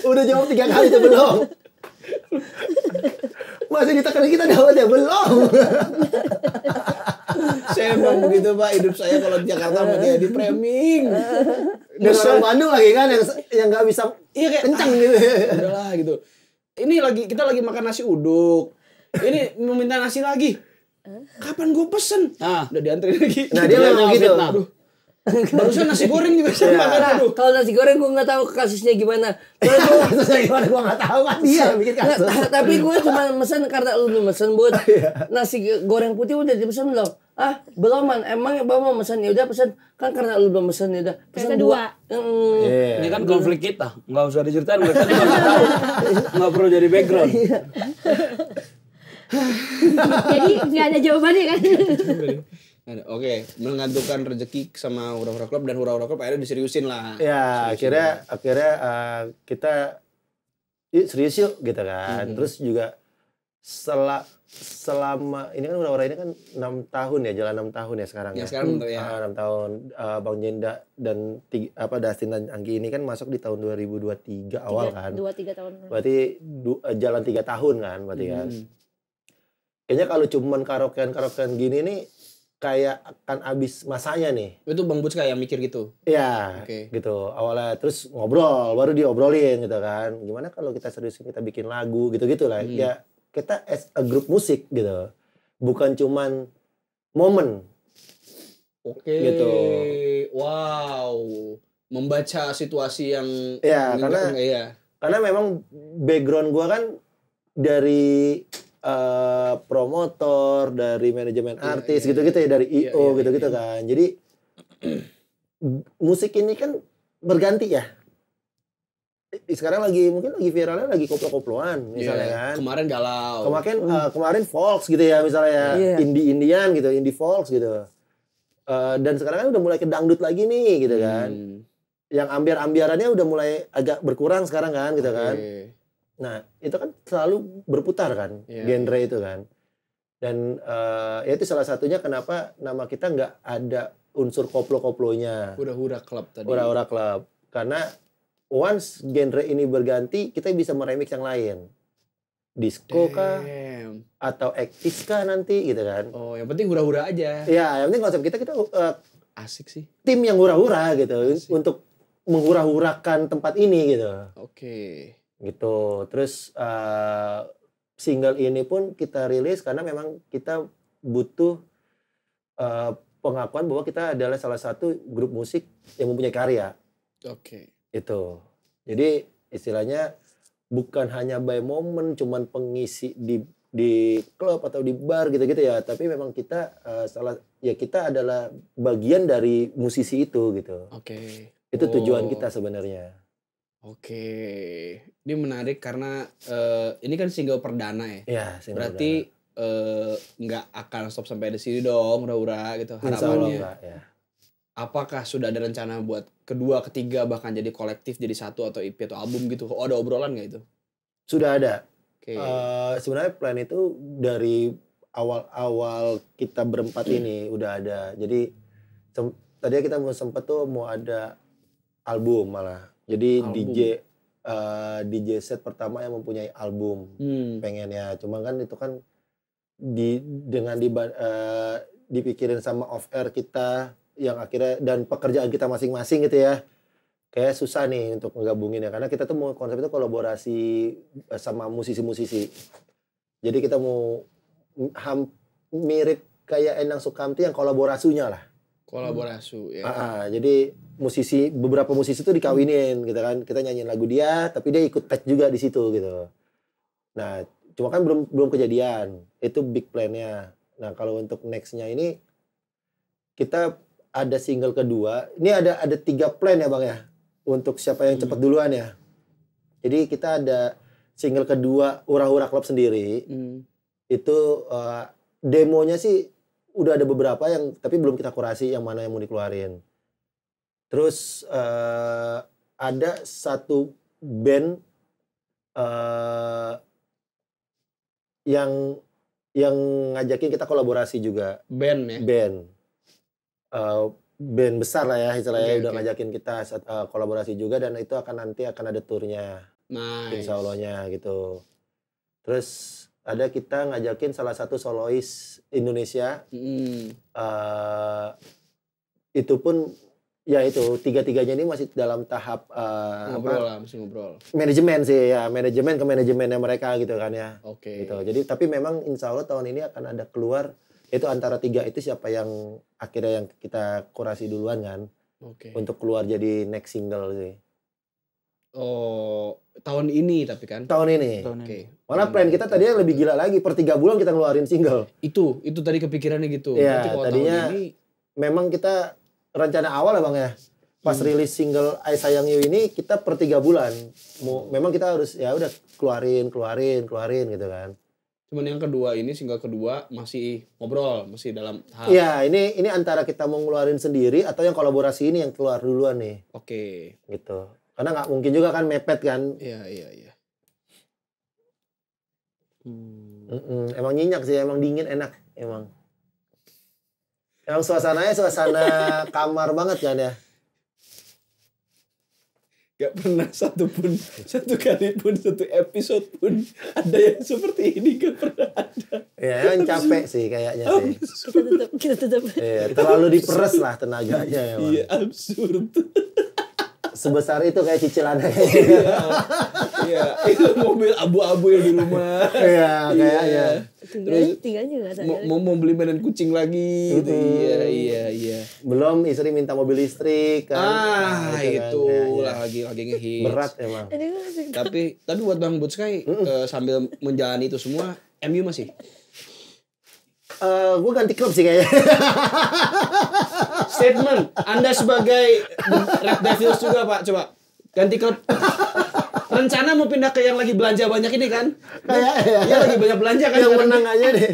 Udah jawab 3 kali itu belum. Masih ditekan kita dapat ya? Belum. Saya emang begitu Pak, hidup saya kalau di Jakarta kayak di framing. Dan orang Bandung lagi kan yang nggak bisa kayak kencang gitu. Udahlah gitu. Ini kita lagi makan nasi uduk. Ini meminta nasi lagi. Kapan gue pesen? Udah dianterin lagi. Nah dia memang gitu. Barusan nasi goreng juga saya makan. Kalau nasi goreng gue nggak tahu kasusnya gimana. Kasusnya gimana gue nggak tahu kan dia bikin kasus. Tapi gue cuma mesen karena lu mesen buat nasi goreng putih udah dipesan belum? Belum man. Emang bawa mau mesen ya udah pesen. Kan karena lu belum mesen ya udah pesen 2. Ini kan konflik kita. Nggak usah diceritain, mereka juga nggak tahu. Nggak perlu jadi background. Jadi nggak ada jawabannya kan? Oke, menggantungkan rezeki sama Hura-Hura Club dan Hura-Hura Club akhirnya diseriusin lah. Ya, akhirnya kita serius yuk gitu kan. Terus juga selama ini kan Hura-Hura ini kan 6 tahun ya, jalan 6 tahun ya sekarang ya. Sekarang ya. 6 tahun Bang Jenda dan Dustin dan Anggi ini kan masuk di tahun 2023 awal kan. 2-3 tahun. Berarti jalan 3 tahun kan berarti kan. Kayaknya kalau cuman karaokean gini nih kayak akan habis masanya nih. Itu Bang Buts kayak mikir gitu? Iya, gitu. Awalnya terus ngobrol, baru diobrolin gitu kan. Gimana kalau kita seriusin, kita bikin lagu gitu-gitu lah. Ya kita as a grup musik gitu. Bukan cuman momen. Gitu. Wow. Membaca situasi yang... Ya, karena memang background gua kan dari... promotor, dari manajemen artis gitu-gitu ya, dari IO gitu-gitu kan. Jadi musik ini kan berganti ya. Sekarang mungkin lagi viralnya lagi koplo-koploan misalnya kan. Kemarin galau. Kemarin folks gitu ya misalnya ya. Indie-indian gitu, indie folks gitu. Dan sekarang kan udah mulai ke dangdut lagi nih gitu kan. Yang ambiar-ambiarannya udah mulai agak berkurang sekarang kan gitu kan. Nah itu kan selalu berputar kan genre itu kan. Dan ya itu salah satunya kenapa nama kita nggak ada unsur koplo-koplonya. Hura-hura club tadi. Hura-hura club. Karena once genre ini berganti kita bisa meremix yang lain. Disco kah? Atau ektis kah nanti gitu kan. Oh yang penting hura-hura aja. Ya yang penting konsep kita asik sih. Tim yang hura-hura gitu. Asik. Untuk menghura-hurakan tempat ini gitu. Oke. Gitu. Terus single ini pun kita rilis karena memang kita butuh pengakuan bahwa kita adalah salah satu grup musik yang mempunyai karya. Oke. Itu. Jadi istilahnya bukan hanya by moment cuman pengisi di klub atau di bar gitu-gitu ya, tapi memang kita kita adalah bagian dari musisi itu gitu. Oke. Itu tujuan kita sebenarnya. Oke. Ini menarik karena ini kan single perdana ya. Iya, single berarti nggak akan stop sampai di sini dong, hura-hura gitu harapannya. Enggak, ya. Apakah sudah ada rencana buat kedua, ketiga bahkan jadi kolektif jadi satu atau EP atau album gitu? Oh, ada obrolan nggak itu? Sudah ada. Oke. Sebenarnya plan itu dari awal-awal kita berempat ini udah ada. Jadi tadinya kita sempat tuh mau ada album malah. Jadi DJ set pertama yang mempunyai album pengennya. Cuma kan itu kan dipikirin sama off air kita yang akhirnya dan pekerjaan kita masing-masing gitu ya. Kayak susah nih untuk ngegabungin ya karena kita tuh mau konsep itu kolaborasi sama musisi-musisi. Jadi kita mau mirip kayak Endang Sukamti yang kolaborasinya lah. Kolaborasi ya. Jadi beberapa musisi tuh dikawinin gitu kan. Kita nyanyiin lagu dia tapi dia ikut tag juga di situ gitu. Nah, cuma kan belum kejadian. Itu big plan-nya. Nah, kalau untuk next-nya ini kita ada single kedua. Ini ada 3 plan ya, Bang ya. Untuk siapa yang cepat duluan ya. Jadi kita ada single kedua Hura-Hura Club sendiri. Itu demonya sih udah ada beberapa yang tapi belum kita kurasi yang mana yang mau dikeluarin. Terus ada satu band yang ngajakin kita kolaborasi juga. Band ya? Band besar lah ya istilahnya udah ngajakin kita kolaborasi juga dan itu nanti akan ada turnya. Nice. Insya Allahnya gitu. Terus ada kita ngajakin salah satu solois Indonesia. Itu pun ya itu 3-tiganya ini masih dalam tahap masih ngobrol. Manajemen sih ya, manajemen ke manajemennya mereka gitu kan ya. Oke. Gitu. Jadi tapi memang insya Allah tahun ini akan ada keluar itu antara 3 itu siapa yang akhirnya yang kita kurasi duluan kan. Oke. Untuk keluar jadi next single sih. Oh, tahun ini tapi kan? Tahun ini. Oke. Malah plan kita tadinya lebih gila lagi, per 3 bulan kita ngeluarin single. Itu tadi kepikirannya gitu. Iya, kalau tadinya tahun ini memang kita rencana awal ya Bang ya. Pas rilis single I Sayang You ini kita per 3 bulan. Memang kita harus ya udah keluarin gitu kan. Cuman yang kedua ini single kedua masih ngobrol, masih dalam tahap. Iya, ini antara kita mau ngeluarin sendiri atau yang kolaborasi ini yang keluar duluan nih. Oke. Gitu. Karena nggak mungkin juga kan mepet kan. Iya. Emang nyenyak sih, emang dingin enak emang. Emang suasananya suasana kamar banget kan ya. Gak pernah satu kali pun, satu episode pun ada yang seperti ini, gak pernah ada. Ya kan capek sih kayaknya sih. Kita tutup. Iya, terlalu diperes lah tenaganya emang. Iya, absurd. Sebesar itu kayak cicilannya. Iya, itu mobil abu-abu yang di rumah. Iya, kayaknya. Tinggal juga mau beli mainan kucing lagi gitu. Iya. Belum istri minta mobil listrik kan. Itu kan, lagi ngehits. Berat emang. Tapi buat Bang Butchkai sambil menjalani itu semua, MU masih? Gue ganti klub sih kayaknya. Statement Anda sebagai Red Devils juga Pak, coba ganti klub. Rencana mau pindah ke yang lagi belanja banyak ini kan? Kayak ya lagi banyak belanja kan? Yang menang aja deh.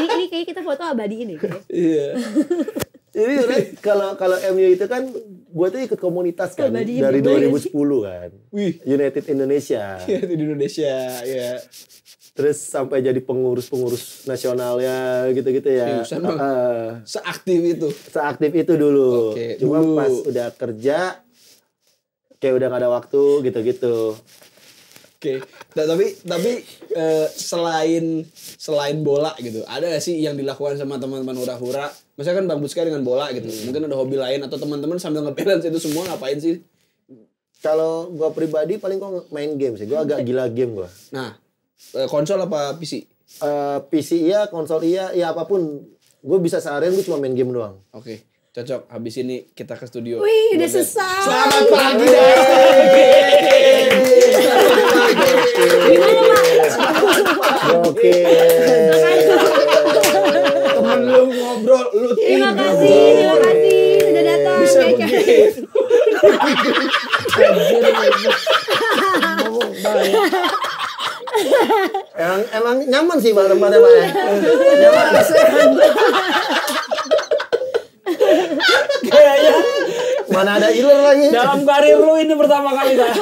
Ini kayak kita foto abadi ini. Iya. Jadi kalau MU itu kan gue tuh ikut komunitas kan dari 2010 kan. Wih. United Indonesia. United Indonesia, ya. Terus sampai jadi pengurus nasionalnya gitu-gitu ya. Seaktif itu. Seaktif itu dulu. Oke, Cuma dulu. pas udah kerja kayak udah gak ada waktu gitu-gitu. Oke. Nah, tapi selain bola gitu, ada gak sih yang dilakukan sama teman-teman hura-hura? Maksudnya kan Bang Buska dengan bola gitu. Mungkin ada hobi lain atau teman-teman sambil nge-balance itu semua ngapain sih? Kalau gue pribadi paling kok main game sih. Gue agak gila game gue. Nah, konsol apa PC? PC iya, konsol iya, ya apapun. Gue bisa seharian gue cuma main game doang. Oke, cocok. Habis ini kita ke studio. Wih, udah selesai. Selamat pagi. Oke. Temen lu ngobrol, lu Terima tidur. kasih sudah datang. Bisa Kayak- begitu. Emang nyaman sih Bang tempatnya Pak ya. Nyaman. Kayaknya Mana ada iler lagi. dalam karir lu ini pertama kali dah.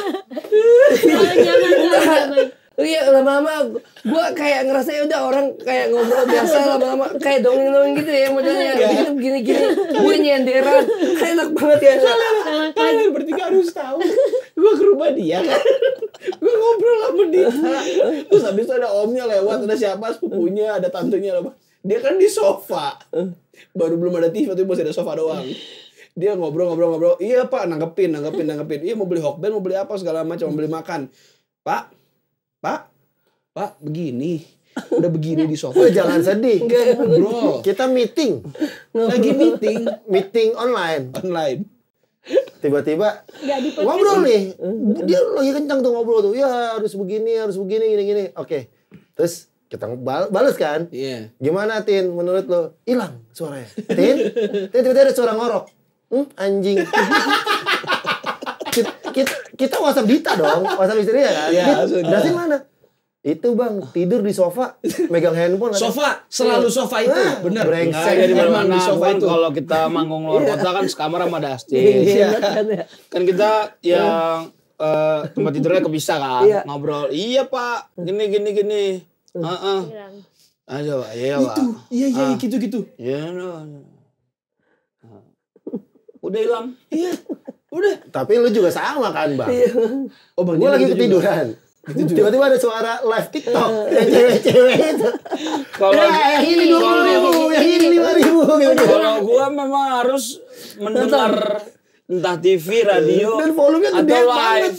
Nyaman. Iya, lama-lama gue kayak ngerasa ya udah orang kayak ngobrol biasa, lama-lama kayak dongeng-dongeng gitu ya modelnya. Hidup gini-gini, gue nyenderan, enak banget ya. Kalian bertiga harus tahu. Gue ke rumah dia kan. Gue ngobrol sama dia. Terus habis itu ada omnya lewat, ada siapa, sepupunya, ada tantenya apa. Dia kan di sofa. Baru belum ada TV, tapi masih ada sofa doang. Dia ngobrol. Iya Pak, nanggepin. Iya mau beli hokben, mau beli apa segala macam, mau beli makan. Pak, begini. Udah begini di sofa. Oh, jangan sedih. Bro, Kita meeting. lagi meeting Online. online. Tiba-tiba Nggak di podcast. ngobrol nih. Dia lagi kencang tuh ngobrol tuh. Ya harus begini, gini. Oke. Terus kita balas kan. Iya. Gimana Tin menurut lo? Hilang suaranya. Tin tiba-tiba ada suara ngorok. Anjing. kita WhatsApp Dita dong. WhatsApp istrinya kan. Iya, Dit, sudah. Dasin mana? Itu Bang, tidur di sofa, megang handphone. Sofa, selalu sofa itu. Bener. Brengsek. Nggak jadi Emang mana di sofa kan itu. kalau kita manggung luar kota kan sekamar sama Dustin. Iya. Kan kita yang tempat tidurnya kepisah kan, Iya. ngobrol. Iya Pak, gini. Heeh. Hilang. Aja Pak, iya Pak. Iya, gitu. Iya no. Udah hilang. Iya. Udah. Tapi lu juga sama kan Bang? Oh, Bang, Gue dia lagi gitu juga. ketiduran. Tiba-tiba ada suara live TikTok yang cewek-cewek itu. Kalau Yang ini 20.000, yang ini 5.000 gitu. kalau gua memang harus mendengar entah TV, radio, Dan volumenya gede atau banget. live.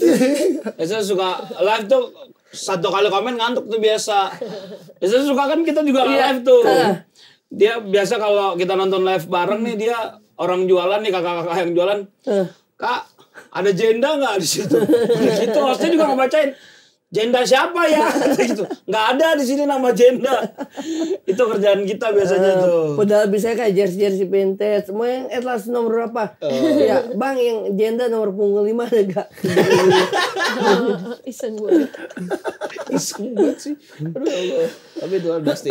Biasanya suka live tuh satu kali komen ngantuk tuh biasa. Biasanya suka kan kita juga live tuh. Dia biasa kalau kita nonton live bareng nih dia orang jualan nih kakak-kakak yang jualan. Kak, ada jenda nggak di situ? Gitu, hostnya juga ngebacain. Jenda siapa ya? Gitu. Nggak ada di sini nama jenda. Itu kerjaan kita biasanya tuh. Padahal bisa kayak jersey vintage. Mau yang Atlas nomor berapa? Ya, Bang yang jenda nomor punggung 5 ada gak? Iseng gue. Iseng banget sih. Aduh ya Allah. Tapi itu Dustin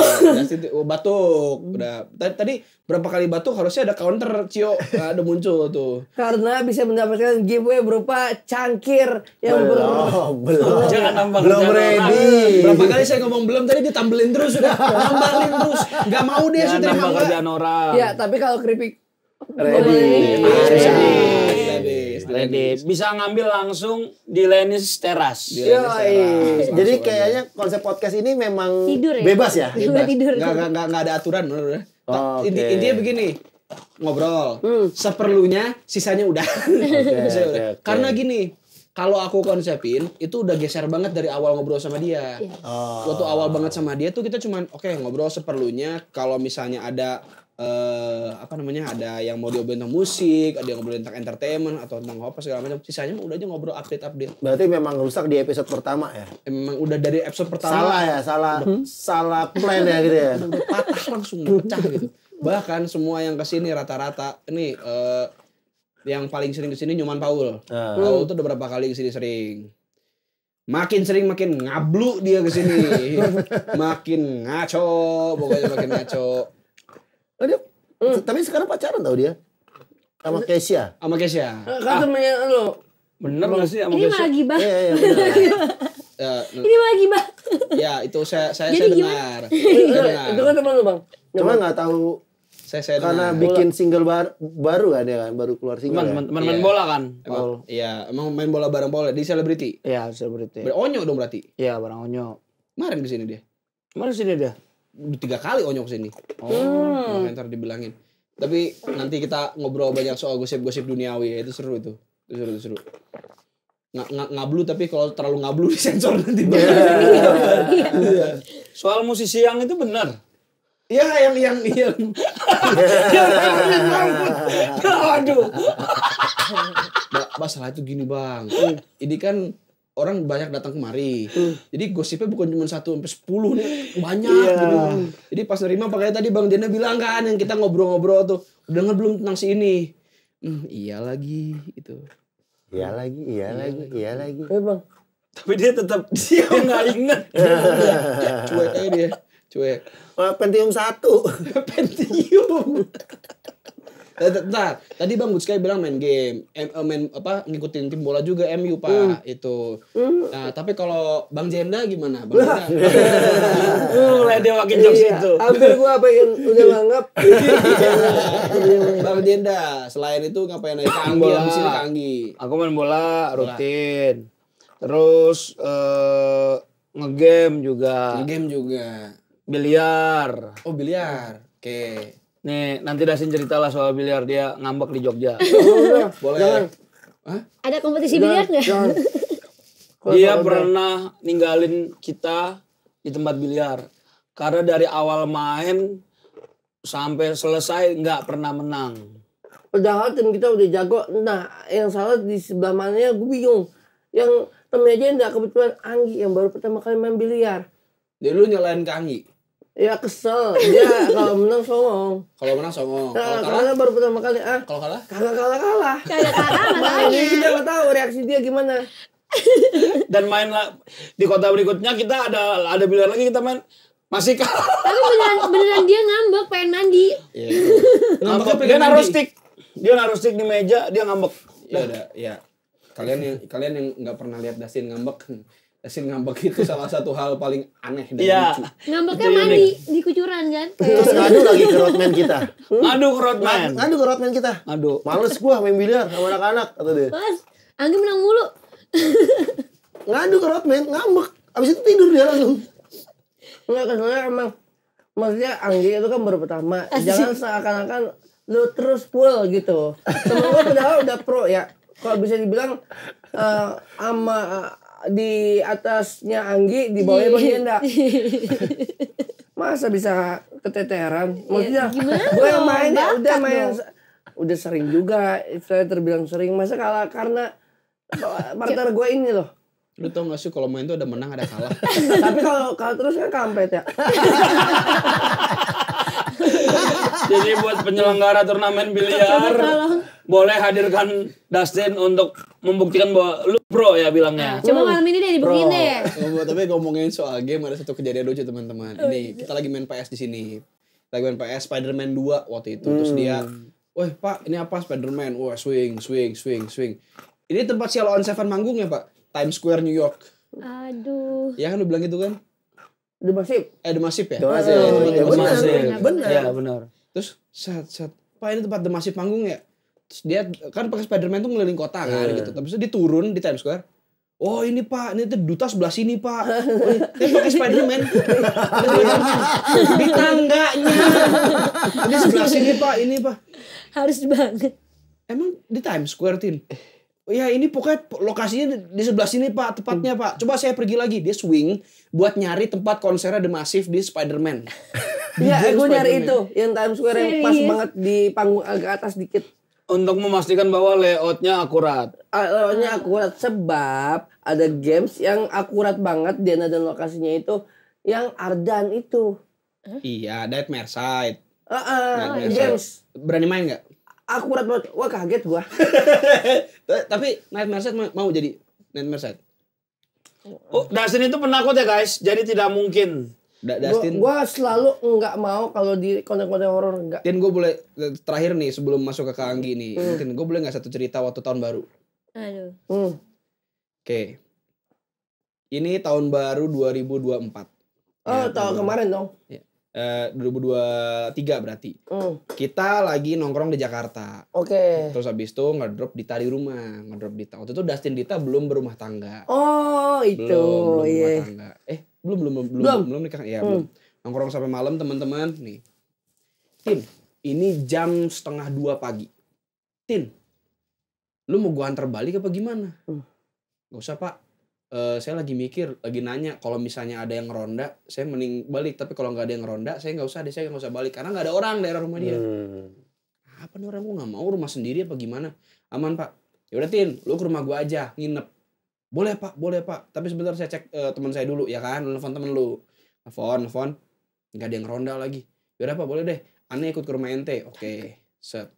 batuk. Udah. Tadi berapa kali batuk harusnya ada counter Cio. Ada muncul tuh. Karena bisa mendapatkan giveaway berupa cangkir yang Belum. Jangan nambah Belum kerjaan ready. Berapa kali saya ngomong belum tadi ditambelin terus udah. Nambahin terus. Gak mau deh Jangan saya nambah terima. kerjaan orang. Ya, tapi kalau keripik Ready. Bisa ngambil langsung di Lenis Teras. Jadi kayaknya konsep podcast ini memang Tidur ya? bebas ya? Udah tidur. Nggak ada aturan bener. Oke. Intinya begini. Ngobrol. Seperlunya sisanya udah. Sisanya udah. oke. Karena gini, kalau aku konsepin itu udah geser banget dari awal ngobrol sama dia. Waktu awal banget sama dia tuh kita cuman oke, ngobrol seperlunya. Kalau misalnya ada ada yang mau diobrolin tentang musik, ada yang ngobrolin tentang entertainment atau tentang apa segala macam. Sisanya udah aja ngobrol update. Berarti memang rusak di episode pertama ya? Memang udah dari episode pertama Salah ya, salah plan ya gitu ya? patah langsung pecah gitu. Bahkan semua yang kesini rata-rata ini yang paling sering kesini Nyoman Paul. Paul tuh udah berapa kali kesini sering. Makin sering makin ngablu dia kesini. Makin ngaco, pokoknya makin ngaco. Tapi sekarang pacaran tau dia. Sama Kesha. Sama Kesha. Kan temennya lu. Bener nggak sih sama Ini Kesha? malah gibah. Iya, benar. Ini malah gibah. Ya itu saya Jadi dengar. Itu kan temen lu, Bang. Cuma nggak tahu Saya karena dengar. bikin single baru kan ya kan, baru keluar single. Teman Ya? main bola kan? Emang, iya, emang main bola bareng bola di selebriti. Iya, selebriti. Onyo dong berarti. Iya, barang Onyo. Kemarin di sini dia. Mana sini dia? 3 kali Onyo kesini. Oh. Ntar dibilangin. Tapi nanti kita ngobrol banyak soal gosip-gosip duniawi ya. Itu seru itu. Itu seru. Ngablu tapi kalau terlalu ngablu disensor nanti. Iya. Soal musisi yang itu benar. Iya yang Aduh. Masalah itu gini Bang. Ini kan orang banyak datang kemari. Jadi gosipnya bukan cuma 1 sampai 10 nih, banyak gitu. Jadi pas nerima pakainya tadi Bang Jena bilang kan yang kita ngobrol-ngobrol tuh, udah denger belum tentang si ini? Iya lagi itu. Iya lagi. Bang. Tapi dia tetap dia nggak inget. Cuek aja dia. Cuek. Pentium 1. Pentium. Bentar, tadi Bang Butskay bilang main game, ngikutin tim bola juga MU Pak itu. Nah, tapi kalau Bang Jenda gimana? Bang Jenda. Mulai dia makin jokes itu. Hampir gua pengen udah nganggap. Bang Jenda, selain itu ngapain aja? Kanggi, abis ini Kanggi. Aku main bola rutin. Terus ngegame juga. Game juga. Biliar. Oh, biliar. Oke. Nih, nanti Dasin cerita lah soal biliar dia ngambek di Jogja. Boleh. Jangan. Hah? Ada kompetisi biliar nggak? Jangan. Dia pernah ninggalin kita di tempat biliar. Karena dari awal main sampai selesai nggak pernah menang. Padahal tim kita udah jago. Nah, yang salah di sebelah mananya gue bingung. Yang temennya aja enggak, kebetulan Anggi yang baru pertama kali main biliar. Dia lu nyalain Kanggi. Ya kesel. Dia kalau menang songong. Kalau menang songong. Nah, Kalau kalah? karena baru pertama kali. Kalau kalah? Kagak kalah. Kagak kalah Makanya masalahnya. kita nggak tahu reaksi dia gimana. Dan main lah di kota berikutnya kita ada biliar lagi kita main masih kalah. Tapi beneran dia ngambek pengen mandi. Iya. Ngambek. Dia naruh stick. Dia naruh stick di meja, dia ngambek. Ya udah, ya. Kalian yang nggak pernah lihat Dasin ngambek. Dasin ngambek itu salah satu hal paling aneh dan Iya. lucu. Ngambeknya Itu mandi di kucuran kan. Terus ngadu lagi ke roadman kita. Ngadu ke Rodman. Ngadu ke roadman kita. Ngadu. Males gua main biliar sama anak-anak kata dia. Mas, Anggi menang mulu. Ngadu ke roadman, ngambek. Abis itu tidur dia langsung. Enggak, keselnya emang. Maksudnya Anggi itu kan baru pertama. Jangan seakan-akan lu terus full gitu. Temen gue padahal udah pro ya. Kalau bisa dibilang di atasnya Anggi, di bawahnya Bang Jenda. Masa bisa keteteran? Maksudnya gue yang main ya udah main. Udah sering juga, saya terbilang sering. Masa kalah karena partner gue ini loh. Lu tau gak sih kalau main tuh ada menang ada kalah. Tapi kalau terus kan kampret ya. Jadi buat penyelenggara turnamen biliar boleh hadirkan Dustin untuk membuktikan bahwa lu pro ya bilangnya. Coba malam ini deh dibuktiin deh. Tapi ngomongin soal game ada satu kejadian lucu teman-teman. Ini kita lagi main PS di sini. Lagi main PS Spider-Man 2 waktu itu. Terus dia, "Woi, Pak, ini apa Spider-Man?" Wah, swing. Ini tempat Cielo on Seven manggung ya, Pak? Times Square New York. Aduh. Ya kan lu bilang gitu kan? Udah masif. The Massive ya? The Massive. Benar. Iya, benar. Terus set. Pak, ini tempat The Massive manggung ya? Terus dia kan pakai Spider-Man tuh ngeliling kota kan gitu. Tapi dia turun di Times Square. Oh ini Pak, ini tuh duta sebelah sini Pak. Oh, ini pakai Spider-Man. Di tangganya. Ini sebelah sini Pak, ini Pak. Harus banget. Emang di Times Square, Tin? Ya ini pokoknya lokasinya di sebelah sini Pak, tepatnya Pak. Coba saya pergi lagi. Dia swing buat nyari tempat konsernya The Massive di Spider-Man. Iya, gue nyari Spider-Man. itu. Yang Times Square yang pas banget di panggung agak atas dikit. Untuk memastikan bahwa layoutnya akurat. Layoutnya akurat sebab ada games yang akurat banget dan lokasinya itu yang Ardan itu. Iya, Nightmare Side. Games Berani main nggak? akurat banget. Wah kaget gua. Tapi Nightmare Side mau jadi Nightmare Side. Oh, Dustin itu penakut ya guys. Jadi tidak mungkin Dustin. Gua selalu nggak mau kalau di konten-konten horor enggak. Tin, gue boleh terakhir nih sebelum masuk ke Kak Anggi nih. Tin, gue boleh nggak satu cerita waktu tahun baru? Aduh. Oke. Ini tahun baru 2024. Oh, tahun kemarin dong. 2023 berarti. Kita lagi nongkrong di Jakarta. Oke. Terus habis itu ngedrop Dita di rumah. Ngedrop Dita. Waktu itu Dustin Dita belum berumah tangga. Oh, itu. Belum iya. berumah tangga. Belum nikah. Ya, belum. Nongkrong sampai malam teman-teman nih. Tin, ini jam 1:30 pagi. Tin, lu mau gua antar balik apa gimana? Gak usah, Pak. Saya lagi mikir, lagi nanya kalau misalnya ada yang ngeronda, saya mending balik. Tapi kalau nggak ada yang ngeronda, saya nggak usah balik karena nggak ada orang daerah rumah dia. Apa nih orang, gue nggak mau rumah sendiri apa gimana? Aman, Pak. Yaudah Tin, lu ke rumah gua aja nginep. Boleh Pak. Tapi sebentar saya cek teman saya dulu ya kan. Lu nelfon temen lu. Nelfon. Nggak ada yang ngeronda lagi. Yaudah Pak, boleh deh. Aneh ikut ke rumah ente. Oke. Set.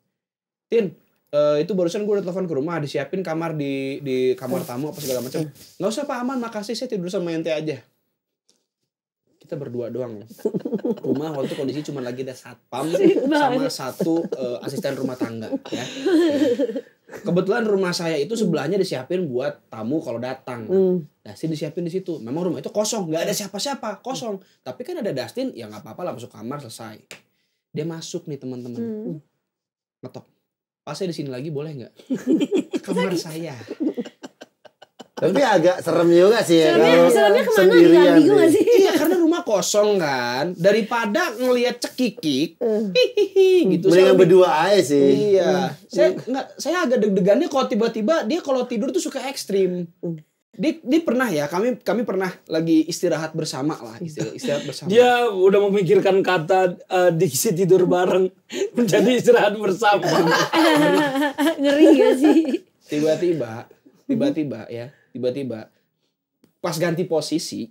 Tin. Itu barusan gue udah telepon ke rumah, disiapin kamar di kamar tamu apa segala macam. Nggak usah Pak, aman, makasih, saya tidur sama ente aja. Kita berdua doang. Rumah waktu itu kondisi cuma lagi ada satpam sama satu asisten rumah tangga. Ya. Kebetulan rumah saya itu sebelahnya disiapin buat tamu kalau datang. Dustin disiapin di situ. Memang rumah itu kosong, nggak ada siapa-siapa, kosong. Tapi kan ada Dustin, ya nggak apa-apa lah, masuk kamar selesai. Dia masuk nih teman-teman, ngetok. Pas saya di sini lagi boleh nggak? Kamar saya. Tapi agak serem juga sih ya. Seremnya kemana? Di ambigu nggak sih? Iya, karena rumah kosong kan. Daripada ngelihat cekikik, gitu. Mendingan berdua aja sih. Iya. Saya agak deg-degannya kalau tiba-tiba dia kalau tidur tuh suka ekstrim. Dia pernah ya, kami pernah lagi istirahat bersama lah, istirahat bersama. Dia udah memikirkan kata diksi tidur bareng menjadi istirahat bersama. Ngeri gak sih? Tiba-tiba pas ganti posisi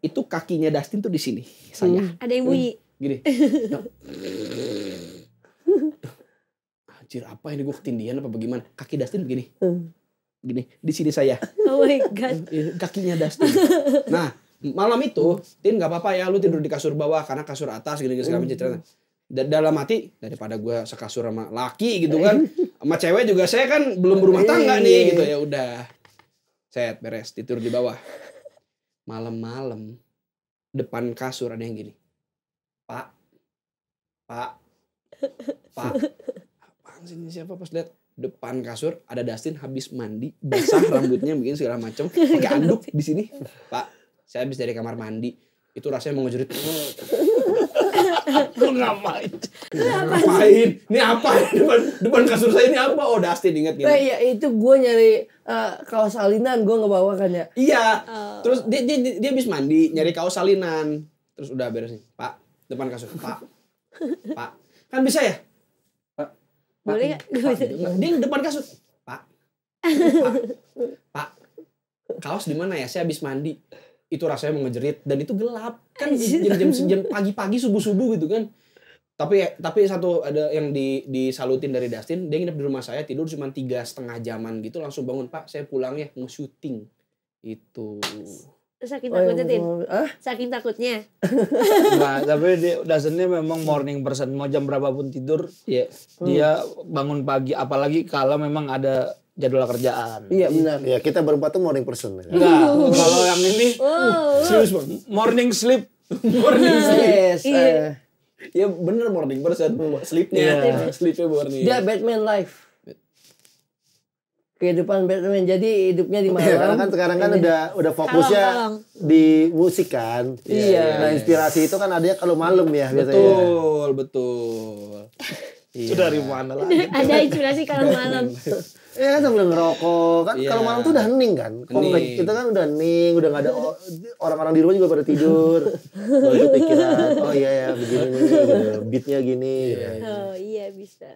itu kakinya Dustin tuh di sini, saya. Ada yang bunyi. Gini. Anjir, apa ini, gue ketindihan apa bagaimana? Kaki Dustin begini. Gini, di sini saya. Oh my god. Kakinya Dustin. Nah, malam itu, Tin nggak apa-apa ya, lu tidur di kasur bawah karena kasur atas gini segala macam. Dalam hati, daripada gue sekasur sama laki gitu kan, sama cewek juga saya kan belum berumah tangga nih gitu, ya udah. Set, beres, tidur di bawah. Malam-malam depan kasur ada yang gini. Pak. Apaan sih ini, siapa? Pas lihat depan kasur ada Dustin habis mandi, basah rambutnya begini segala macam, pakai anduk di sini. Pak, saya habis dari kamar mandi. Itu rasanya mau ngejerit. Lu ngapain? Ini apa? Depan kasur saya ini apa? Oh, Dustin ingat gitu. Iya, itu gue nyari kaos salinan, gue ngebawa kan ya. Iya. Terus dia habis mandi, nyari kaos salinan. Terus udah beres nih. Pak, depan kasur. Pak. Kan bisa ya? Boleh gak? Dia depan kasur. Pak. Kaos di mana ya? Saya habis mandi. Itu rasanya mau ngejerit dan itu gelap. Kan jam pagi-pagi subuh-subuh gitu kan. Tapi satu ada yang disalutin dari Dustin, dia nginep di rumah saya, tidur cuma 3,5 jaman gitu, langsung bangun, Pak, saya pulang ya, mau syuting. Itu. Saking takutnya, Tin? Saking takutnya? Nah, tapi Dustinnya memang morning person. Mau jam berapapun tidur, dia bangun pagi. Apalagi kalau memang ada jadwal kerjaan. Iya benar. Ya kita berempat tuh morning person. Enggak, kalau yang ini serius morning sleep. Morning sleep. Yes. Ya bener, morning person. Sleepnya morning. Dia Batman life. Kehidupan Batman, jadi hidupnya di malam. Karena kan sekarang kan udah fokusnya di musik kan. Iya. Nah, inspirasi itu kan adanya kalau malam ya biasanya. Betul. Itu dari mana lagi? Ada inspirasi kalau malam. Iya kan sambil ngerokok kan, kalau malam tuh udah hening kan. Komplek kita kan udah hening, udah nggak ada orang-orang di rumah juga pada tidur. Baru pikiran, oh iya ya begini nih, gitu. Beatnya gini. Oh iya bisa.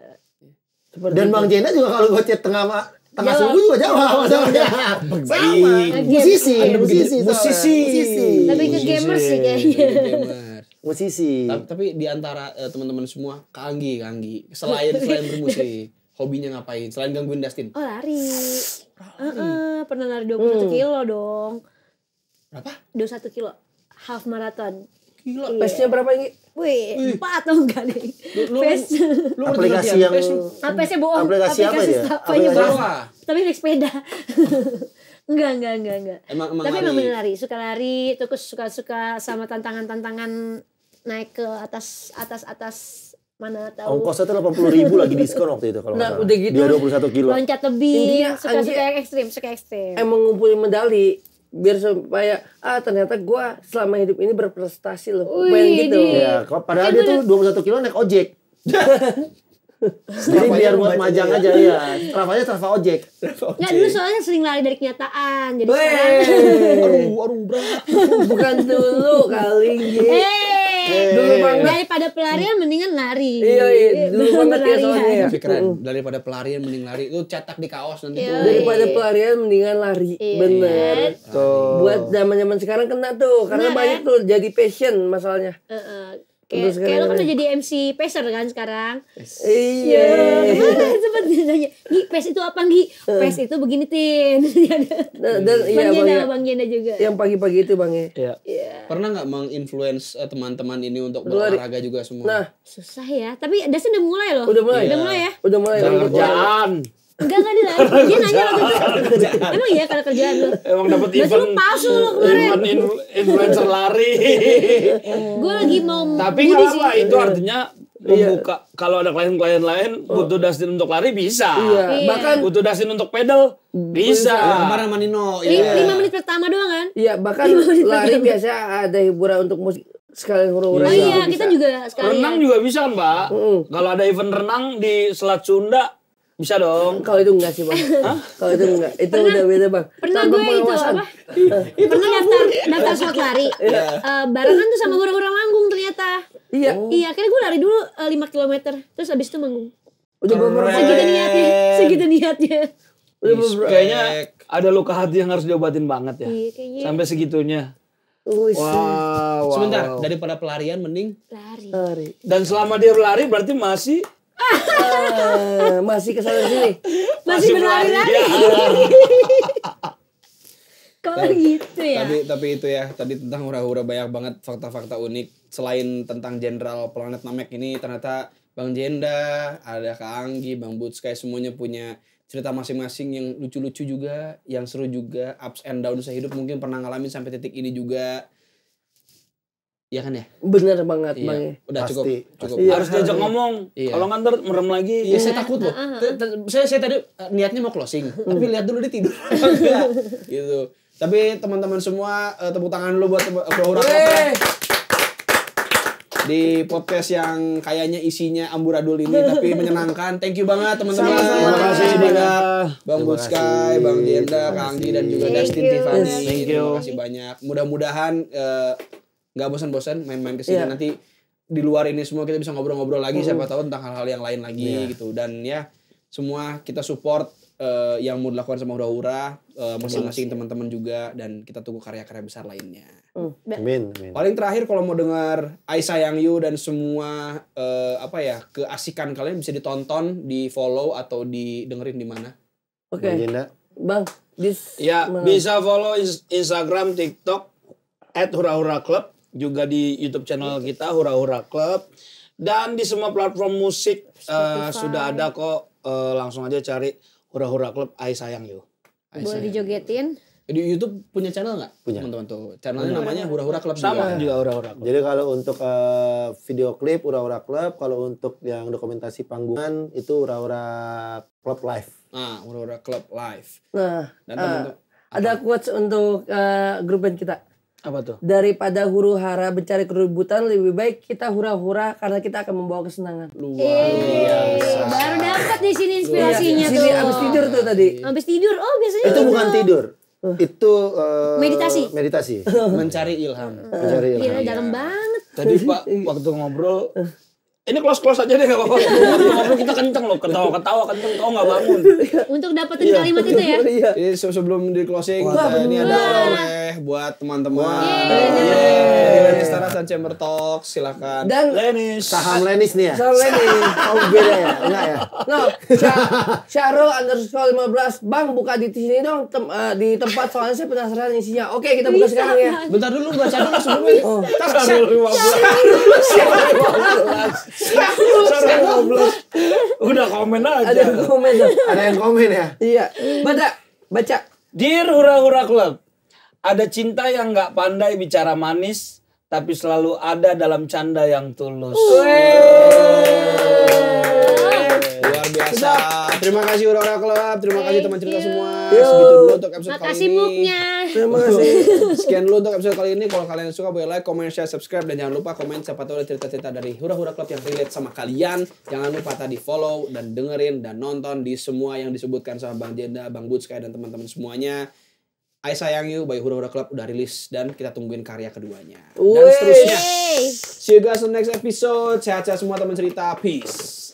Dan Bang Jena juga kalau gue chat tengah subuh juga jawab masalahnya. Sama. Musisi. Lebih ke gamers sih kayaknya. Musisi. Tapi di antara teman-teman semua, Kak Anggi, selain bermusik, hobinya ngapain? Selain gangguin Dustin? Oh, lari. Pernah lari 21 kilo dong. Berapa? 21 kilo. Half marathon. Gila. PES-nya berapa ini? Wih, 4 atau enggak nih? PES. Lu aplikasi yang PS-nya bohong. aplikasi apa ya? Aplikasi Aplikasi bohong. Tapi naik sepeda. Enggak. Emang Tapi lari. emang bener lari, suka lari, terus suka sama tantangan naik ke atas mana tahu. ongkosnya tuh 80.000 lagi diskon waktu itu kalau nggak salah. Udah gitu. Dia 21 kilo. Loncat tebing, Intinya, suka ekstrim. Emang ngumpulin medali biar supaya ternyata gue selama hidup ini berprestasi loh. Wih, Pengen gitu. Ya, padahal dia tuh 21 kilo naik ojek. Jadi biar buat majang aja ya. Strafanya Strava ojek. Enggak, dulu soalnya sering lari dari kenyataan. Jadi sekarang Aduh berat. Bukan dulu kali. Dulu banget. daripada pelarian mendingan lari. Iya, dulu banget ya soalnya ya. Tapi keren. Daripada pelarian mending lari. Itu cetak di kaos nanti tuh. Daripada pelarian mendingan lari. Bener. Tuh. Buat zaman-zaman sekarang kena tuh. Karena banyak tuh jadi passion masalahnya. Kayak lo kan udah jadi MC Pacer kan sekarang. Iya. Sempet nanya, Gi, PES itu apa Gi? PES itu begini Tin. Dan iya Bang Bang. Jenda, Ya. Bang Jenda juga. Yang pagi-pagi itu Bang ya. Iya. Pernah nggak menginfluence teman-teman ini untuk berolahraga juga semua? Nah, Susah ya. Tapi Dasin udah mulai loh. udah mulai. Udah mulai ya? Udah mulai. Kerjaan. Enggak dia lari. Dia nanya waktu itu. Emang iya karena kerjaan lu? Emang dapat Berarti event. lu palsu lu kemarin. Event influencer lari. Gue lagi mau Tapi nggak apa, itu artinya membuka. Kalau ada klien-klien lain butuh Dustin untuk lari bisa. Iya. Bahkan Butuh Dustin untuk pedal bisa. Kemarin sama Nino. Iya. 5 menit pertama doang kan? iya bahkan lari biasa ada hiburan untuk musik sekalian hura-hura. Oh iya, kita juga sekalian. Renang juga bisa kan, Mbak? Kalau ada event renang di Selat Sunda, bisa dong. Kalau itu enggak sih Bang. Kalau itu enggak. Itu udah beda Bang. Pernah Tanpa gue itu pengawasan. apa? Pernah daftar slot lari. Barengan tuh sama hura-hura manggung ternyata. Iya. Iya, akhirnya gue lari dulu 5 km. Terus abis itu manggung. Udah beberapa Segitu niatnya. udah beberapa. Kayaknya ada luka hati yang harus diobatin banget ya. Iya, kayaknya Sampai segitunya. Wow. Sebentar, daripada pelarian mending lari. Lari. Dan selama dia berlari berarti masih Masih kesana sini. Masih berlari-lari. Ya. Kok gitu ya? tapi itu ya tadi tentang hura-hura banyak banget fakta-fakta unik selain tentang Jenderal Planet Namek ini ternyata Bang Jenda, ada Kak Anggi, Bang Butskay semuanya punya cerita masing-masing yang lucu-lucu juga, yang seru juga, ups and downs hidup mungkin pernah ngalamin sampai titik ini juga. Iya kan ya? Bener banget Iya. Bang. Udah Pasti, cukup. pasti. Iya. Harus diajak ngomong. Iya. Kalau nganter merem lagi. Iya, saya takut loh. Saya tadi niatnya mau closing, tapi lihat dulu dia tidur. Enggak, gitu. Tapi teman-teman semua tepuk tangan dulu buat hura-hura di podcast yang kayaknya isinya amburadul ini tapi menyenangkan. Thank you banget teman-teman. Terima kasih banyak. Bang Butskay, Bang Jenda, Kang Anggi dan juga Dustin Tiffany. Thank you. Terima kasih banyak. Mudah-mudahan nggak bosan-bosan main-main kesini. Iya. Nanti di luar ini semua kita bisa ngobrol-ngobrol lagi siapa tahu tentang hal-hal yang lain lagi gitu. Dan ya semua kita support yang mau dilakukan sama Hura-Hura masing-masing teman-teman juga dan kita tunggu karya-karya besar lainnya. Amin. Paling terakhir kalau mau dengar I Sayang You dan semua keasikan kalian bisa ditonton, di follow atau didengerin di mana? Oke. Jenda. Bang, Ya, bisa follow Instagram, TikTok @hura-hura club, juga di YouTube channel kita Hura-Hura Club dan di semua platform musik sudah ada kok. Langsung aja cari Hura-Hura Club I Sayang You. Boleh dijogetin. Di YouTube punya channel nggak? Punya. Teman-teman tuh. Channelnya namanya Hura-Hura Club Sama juga Hura-Hura Club. Jadi kalau untuk video klip Hura-Hura Club, kalau untuk yang dokumentasi panggungan itu Hura-Hura Club Live. Nah, Hura-Hura Club Live. Nah, Dan teman-teman ada quotes untuk grup band kita. Apa tuh? Daripada huru-hara mencari keributan, lebih baik kita hura-hura karena kita akan membawa kesenangan. Baru dapat di sini inspirasinya Di tuh. sini abis tidur tuh tadi. Habis tidur. Oh, biasanya Itu gitu. bukan tidur. Itu Meditasi. Meditasi. mencari ilham. Mencari ilham. Gila, dalam banget. Tadi Pak waktu ngobrol Ini close aja deh, gak apa-apa. Ngobrol kita kenceng loh, ketawa kenceng, kau nggak bangun. Untuk dapetin kalimat itu ya. Jadi sebelum di closing, ini ada oleh buat teman-teman. Lenis Taras dan Chamber Talk, silakan. Dan Lenis. Saham Lenis nih ya. Saham Lenis. Oh beda ya, enggak ya. No, Syahrul_15 Bang buka di sini dong di tempat soalnya saya penasaran isinya. Oke, kita buka sekarang ya. Bentar dulu baca dulu sebelumnya. Udah komen aja. Ada yang komen dong. Ada yang komen ya. Iya. Baca. Dear Hura-Hura Club, ada cinta yang nggak pandai bicara manis, tapi selalu ada dalam canda yang tulus. Luar biasa. Terima kasih Hura-Hura Club, terima kasih teman cerita semua. Segitu dulu untuk episode kali Makasih ini. booknya. Terima kasih. Sekian dulu untuk episode kali ini. Kalau kalian suka boleh like, comment, share, subscribe, dan jangan lupa komen siapa tahu ada cerita-cerita dari Hura-Hura Club yang relate sama kalian. Jangan lupa tadi follow dan dengerin dan nonton di semua yang disebutkan sama Bang Jenda, Bang Butskay dan teman-teman semuanya. I Sayang You by Hura-Hura Club udah rilis dan kita tungguin karya keduanya. Dan seterusnya. See you guys on the next episode. Sehat-sehat semua teman cerita. Peace.